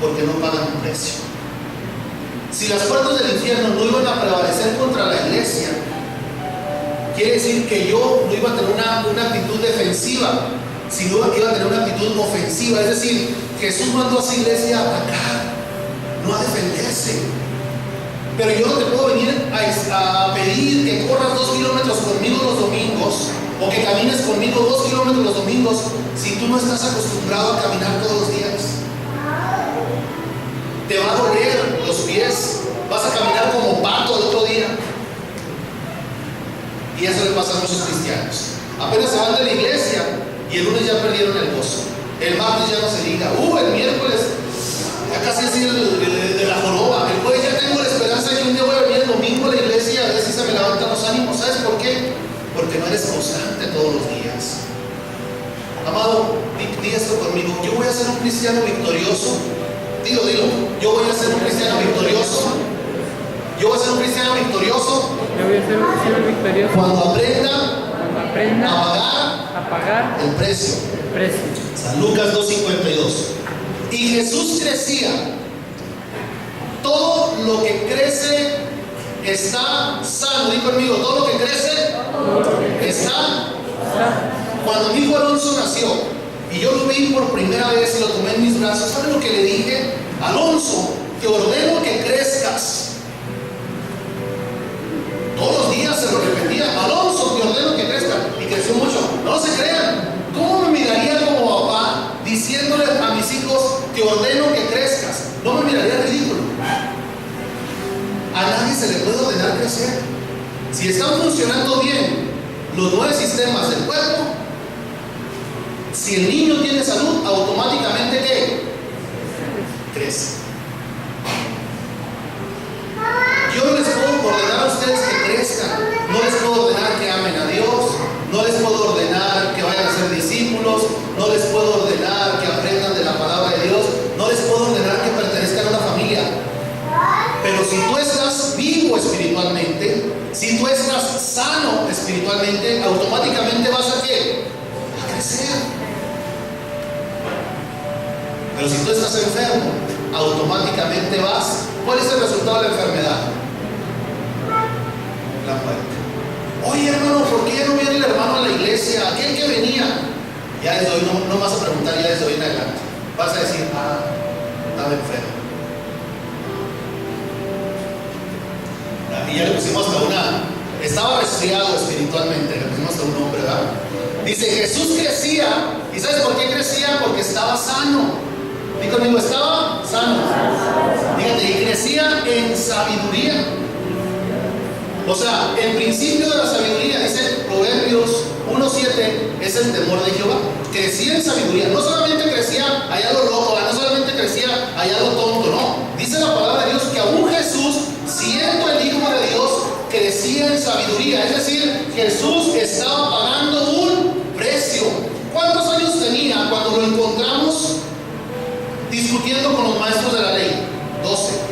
Porque no pagan un precio. Si las puertas del infierno no iban a prevalecer contra la iglesia, quiere decir que yo no iba a tener una actitud defensiva, sino que iba a tener una actitud ofensiva. Es decir, Jesús mandó a su iglesia a atacar, no a defenderse. Pero yo no te puedo venir a pedir que corras 2 kilómetros conmigo los domingos, o que camines conmigo 2 kilómetros los domingos, si tú no estás acostumbrado a caminar todos los días. Te va a doler los pies, vas a caminar como pato el otro día. Y eso le pasa a muchos cristianos. Apenas se van de la iglesia y el lunes ya perdieron el gozo. El martes ya no se diga. El miércoles ya casi es de la joroba. El jueves ya tengo la esperanza de que un día voy a venir el domingo a la iglesia a ver si se me levantan los ánimos. ¿Sabes por qué? Porque no eres constante todos los días. Amado, diga esto conmigo: yo voy a ser un cristiano victorioso. Dilo, yo voy a ser un cristiano victorioso. Yo voy a ser un cristiano victorioso. Yo voy a ser un cristiano victorioso cuando aprenda a pagar el precio. San Lucas 2:52. Y Jesús crecía todo lo que crece está sano. Di conmigo, todo lo que crece está. Cuando mi hijo Alonso nació y yo lo vi por primera vez y lo tomé en mis brazos, ¿sabe lo que le dije? Alonso, te ordeno que crezcas. Todos los días se lo repetía: Alonso, te ordeno que crezcas. Y creció mucho. No se crean. ¿Cómo me miraría como papá diciéndole a mis hijos: te ordeno que crezcas? No me miraría ridículo. A nadie se le puede ordenar crecer. Si están funcionando bien los 9 sistemas del cuerpo, si el niño tiene salud, automáticamente ¿qué? Crece. Yo no les puedo ordenar a ustedes que crezcan, no les puedo ordenar que amen a Dios, no les puedo ordenar que vayan a ser discípulos, no les puedo ordenar que aprendan de la palabra de Dios, no les puedo ordenar que pertenezcan a una familia. Pero si tú estás vivo espiritualmente, si tú estás sano espiritualmente, automáticamente vas a ¿qué? A crecer. Pero si tú estás enfermo, automáticamente vas. ¿Cuál es el resultado de la enfermedad? La muerte. Oye, hermano, ¿por qué no viene el hermano a la iglesia? Aquel que venía. Ya desde hoy no vas a preguntar, ya desde hoy en adelante. Vas a decir: estaba enfermo. Y ya le pusimos hasta estaba resfriado espiritualmente, le pusimos hasta un nombre, ¿verdad? Dice: Jesús crecía. ¿Y sabes por qué crecía? Porque estaba sano. Dí conmigo, estaba sano. Fíjate, y crecía en sabiduría. O sea, el principio de la sabiduría, dice Proverbios 1:7, es el temor de Jehová. Crecía en sabiduría. No solamente crecía allá lo loco, no solamente crecía allá lo tonto, no. Dice la palabra de Dios que aún Jesús, siendo el Hijo de Dios, crecía en sabiduría. Es decir, Jesús estaba pagando un precio. ¿Cuántos años tenía cuando lo encontramos discutiendo con los maestros de la ley? 12.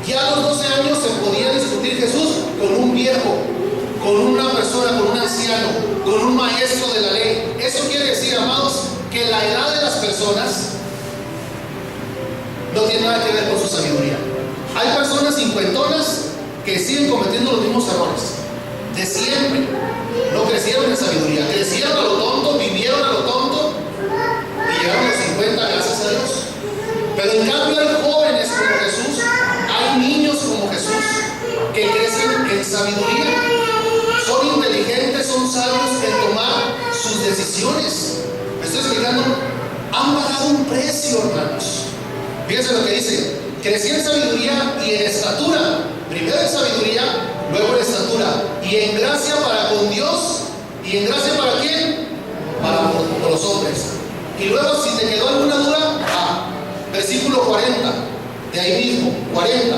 Ya a los 12 años se podía discutir Jesús con un viejo, con una persona, con un anciano, con un maestro de la ley. Eso quiere decir, amados, que la edad de las personas no tiene nada que ver con su sabiduría. Hay personas cincuentonas que siguen cometiendo los mismos errores de siempre. No crecieron en sabiduría, crecieron a lo tonto, vivieron a lo tonto y llegaron a los 50, gracias a Dios. Pero en cambio hay jóvenes como Jesús, hay niños como Jesús que crecen en sabiduría, son inteligentes, son sabios en tomar sus decisiones. Me estoy explicando. Han pagado un precio, hermanos. Fíjense lo que dice: crecía en sabiduría y en estatura. Primero en sabiduría, luego en estatura, y en gracia para con Dios. ¿Y en gracia para quién? Para por los hombres. Y luego, si te quedó alguna duda, versículo 40, de ahí mismo, 40.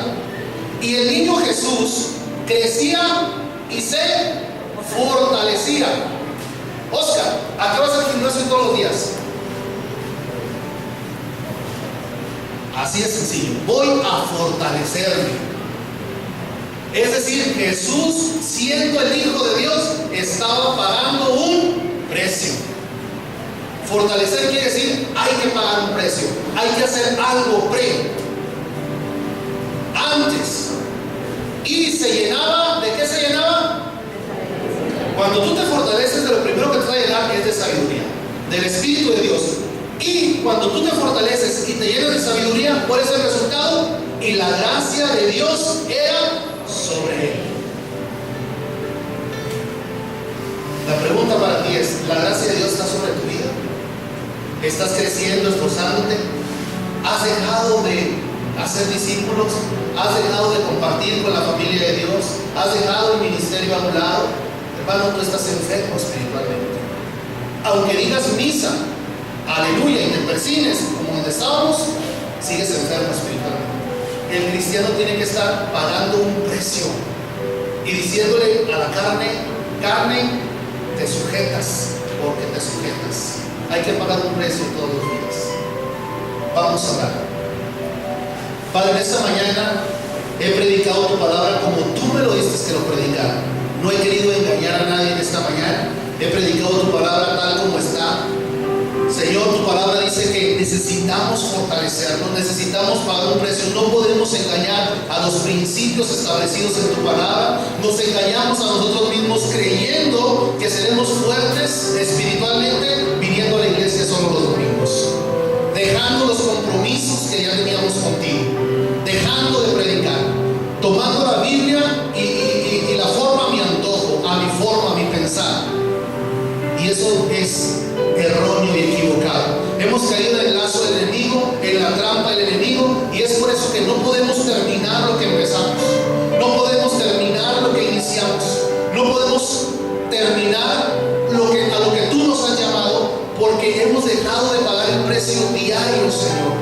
Y el niño Jesús crecía y se fortalecía. Oscar, ¿a qué vas al gimnasio todos los días? Así es sencillo. Voy a fortalecerme. Es decir, Jesús, siendo el Hijo de Dios, estaba pagando un precio. Fortalecer quiere decir, hay que pagar un precio, hay que hacer algo antes. Y se llenaba, ¿de qué se llenaba? Cuando tú te fortaleces, de lo primero que te va a llenar es de sabiduría, del Espíritu de Dios. Y cuando tú te fortaleces y te llenas de sabiduría, ¿cuál es el resultado? Y la gracia de Dios era sobre él. La pregunta para ti es: ¿la gracia de Dios está sobre tu vida? ¿Estás creciendo, esforzándote? ¿Has dejado de hacer discípulos? ¿Has dejado de compartir con la familia de Dios? ¿Has dejado el ministerio a un lado? Hermano, tú estás enfermo espiritualmente. Aunque digas misa, aleluya, y te persines como donde estábamos, sigues enfermo espiritualmente. El cristiano tiene que estar pagando un precio y diciéndole a la carne, te sujetas, porque te sujetas. Hay que pagar un precio todos los días. Vamos a orar. Padre, en esta mañana he predicado tu palabra como tú me lo diste que lo predicara. No he querido engañar a nadie en esta mañana. He predicado tu palabra tal como está. Señor, tu palabra dice que necesitamos fortalecernos, necesitamos pagar un precio. No podemos engañar a los principios establecidos en tu palabra. Nos engañamos a nosotros mismos creyendo que seremos fuertes espiritualmente viniendo a la iglesia solo los domingos, dejando los compromisos que ya teníamos contigo, dejando de predicar, tomando la Biblia y la forma a mi antojo, a mi forma, a mi pensar. Y eso es erróneo y equivocado. Hemos caído en el lazo del enemigo, en la trampa del enemigo, y es por eso que no podemos terminar lo que empezamos, no podemos terminar lo que iniciamos, no podemos terminar a lo que tú nos has llamado, porque hemos dejado de pagar el precio diario, Señor.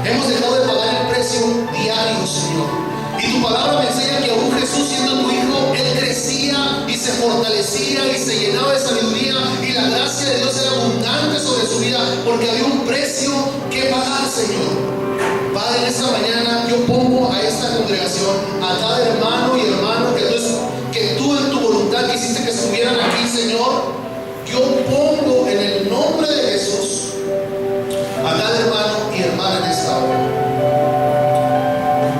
Hemos dejado de pagar el precio diario, Señor. Y tu palabra me enseña que aún Jesús, siendo tu Hijo, Él crecía y se fortalecía y se llenaba de sabiduría, y la gracia de Dios era abundante sobre su vida, porque había un precio que pagar, Señor. Padre, en esta mañana yo pongo a esta congregación, a cada hermano y hermano que tú en tu voluntad quisiste que estuvieran aquí, Señor. Yo pongo en el nombre de Jesús a cada hermano y hermana en esta hora.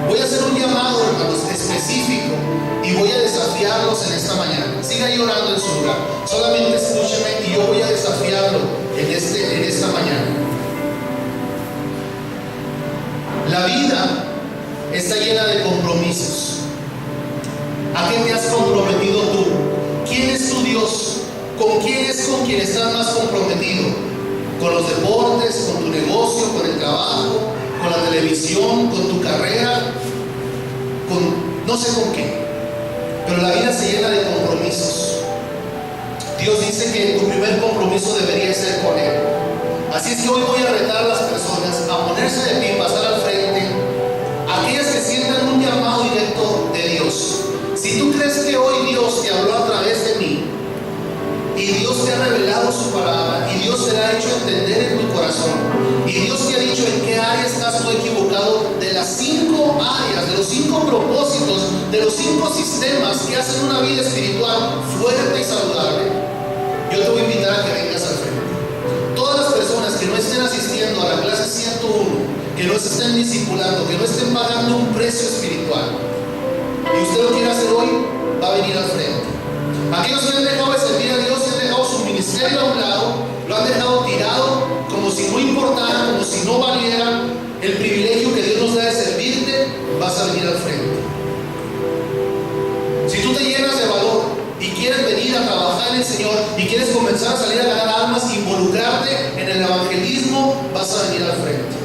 Voy a hacer un llamado, hermanos, específico, y voy a desafiarlos en esta mañana. Siga ahí orando en su lugar. Solamente escúcheme y yo voy a desafiarlo en esta mañana. La vida está llena de compromisos. ¿A qué te has comprometido tú? ¿Quién es tu Dios? ¿Con quién estás más comprometido? ¿Con los deportes, con tu negocio, con el trabajo, con la televisión, con tu carrera, con no sé con qué? Pero la vida se llena de compromisos. Dios dice que tu primer compromiso debería ser con Él. Así es que hoy voy a retar a las personas a ponerse de pie, pasar al frente, aquellas que sientan un llamado directo de Dios. Si tú crees que hoy Dios te habló a través de mí, y Dios te ha revelado su palabra, y Dios te la ha hecho entender en tu corazón, y Dios te ha dicho en qué área estás tú equivocado, de las 5 áreas, de los 5 propósitos, de los 5 sistemas que hacen una vida espiritual fuerte y saludable, yo te voy a invitar a que vengas al frente. Todas las personas que no estén asistiendo a la clase 101, que no se estén discipulando, que no estén pagando un precio espiritual, y usted lo quiere hacer hoy, va a venir al frente. Aquellos que han dejado de servir a Dios y han dejado su ministerio a un lado, lo han dejado tirado como si no importara, como si no valiera el privilegio que Dios nos da de servirte, vas a venir al frente. Si tú te llenas de valor y quieres venir a trabajar en el Señor y quieres comenzar a salir a ganar almas, involucrarte en el evangelismo, vas a venir al frente.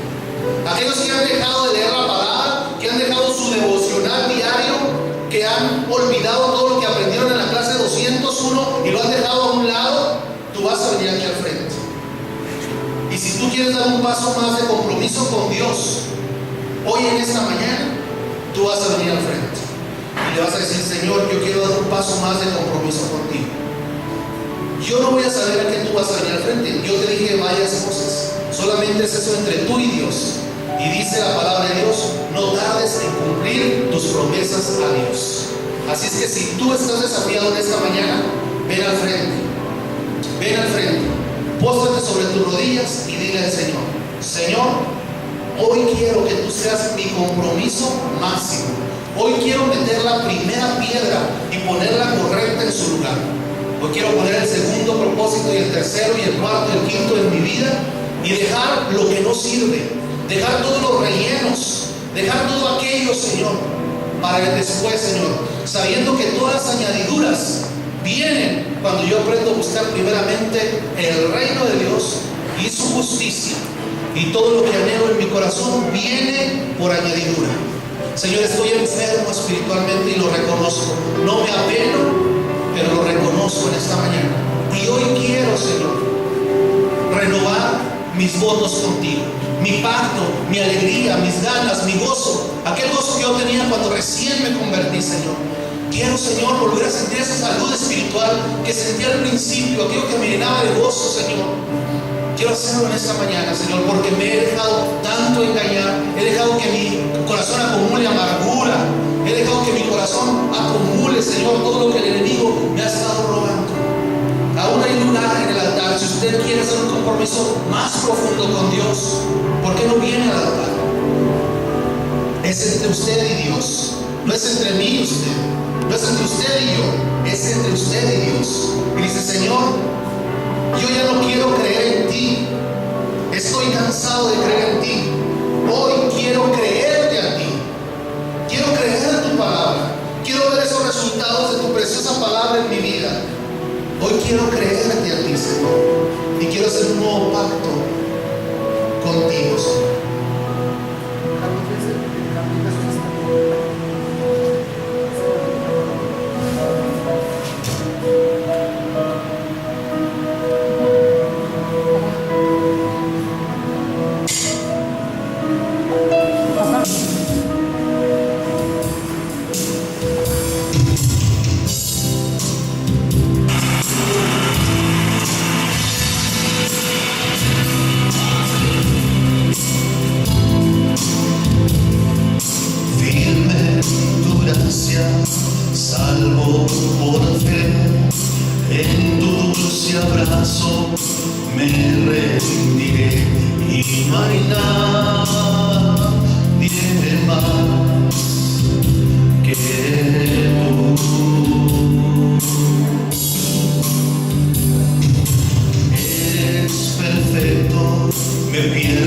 Aquellos que han dejado de leer la palabra, que han dejado su devocional diario, que han olvidado todo lo que aprendieron en la clase 201 y lo han dejado a un lado, tú vas a venir aquí al frente. Y si tú quieres dar un paso más de compromiso con Dios, hoy en esta mañana, tú vas a venir al frente. Y le vas a decir: Señor, yo quiero dar un paso más de compromiso contigo. Yo no voy a saber a qué tú vas a venir al frente. Yo te dije varias cosas. Solamente es eso entre tú y Dios. Y dice la palabra de Dios: no tardes en cumplir tus promesas a Dios. Así es que si tú estás desafiado en esta mañana, ven al frente. Ven al frente. Póstrate sobre tus rodillas y dile al Señor: Señor, hoy quiero que tú seas mi compromiso máximo. Hoy quiero meter la primera piedra y ponerla correcta en su lugar. Hoy quiero poner el segundo propósito y el tercero y el cuarto y el quinto en mi vida, y dejar lo que no sirve, dejar todos los rellenos, dejar todo aquello, Señor, para el después, Señor, sabiendo que todas las añadiduras vienen cuando yo aprendo a buscar primeramente el reino de Dios y su justicia, y todo lo que anhelo en mi corazón viene por añadidura. Señor, estoy enfermo espiritualmente y lo reconozco. No me apeno, pero lo reconozco en esta mañana. Y hoy quiero, Señor, renovar mis votos contigo, mi pacto, mi alegría, mis ganas, mi gozo, aquel gozo que yo tenía cuando recién me convertí, Señor. Quiero, Señor, volver a sentir esa salud espiritual que sentí al principio, aquello que me llenaba de gozo, Señor. Quiero hacerlo en esta mañana, Señor, porque me he dejado tanto engañar, he dejado que mi corazón acumule amargura, he dejado que mi corazón acumule, Señor, todo lo que el enemigo me ha estado robando. Aún hay lugar en el altar. Si usted quiere hacer un compromiso más profundo con Dios, ¿por qué no viene al altar? Es entre usted y Dios. No es entre mí y usted. No es entre usted y yo. Es entre usted y Dios. Y dice: Señor, yo ya no quiero creer en ti. Estoy cansado de creer en ti. Hoy quiero creerte a ti. Quiero creer tu palabra. Quiero ver esos resultados de tu preciosa palabra en mi vida. Hoy quiero creerte a ti, Señor. Y quiero hacer un nuevo pacto contigo, Señor. Salvo por fe, en tu dulce abrazo me rendiré y no hay nadie más que tú. Eres perfecto, me pierdo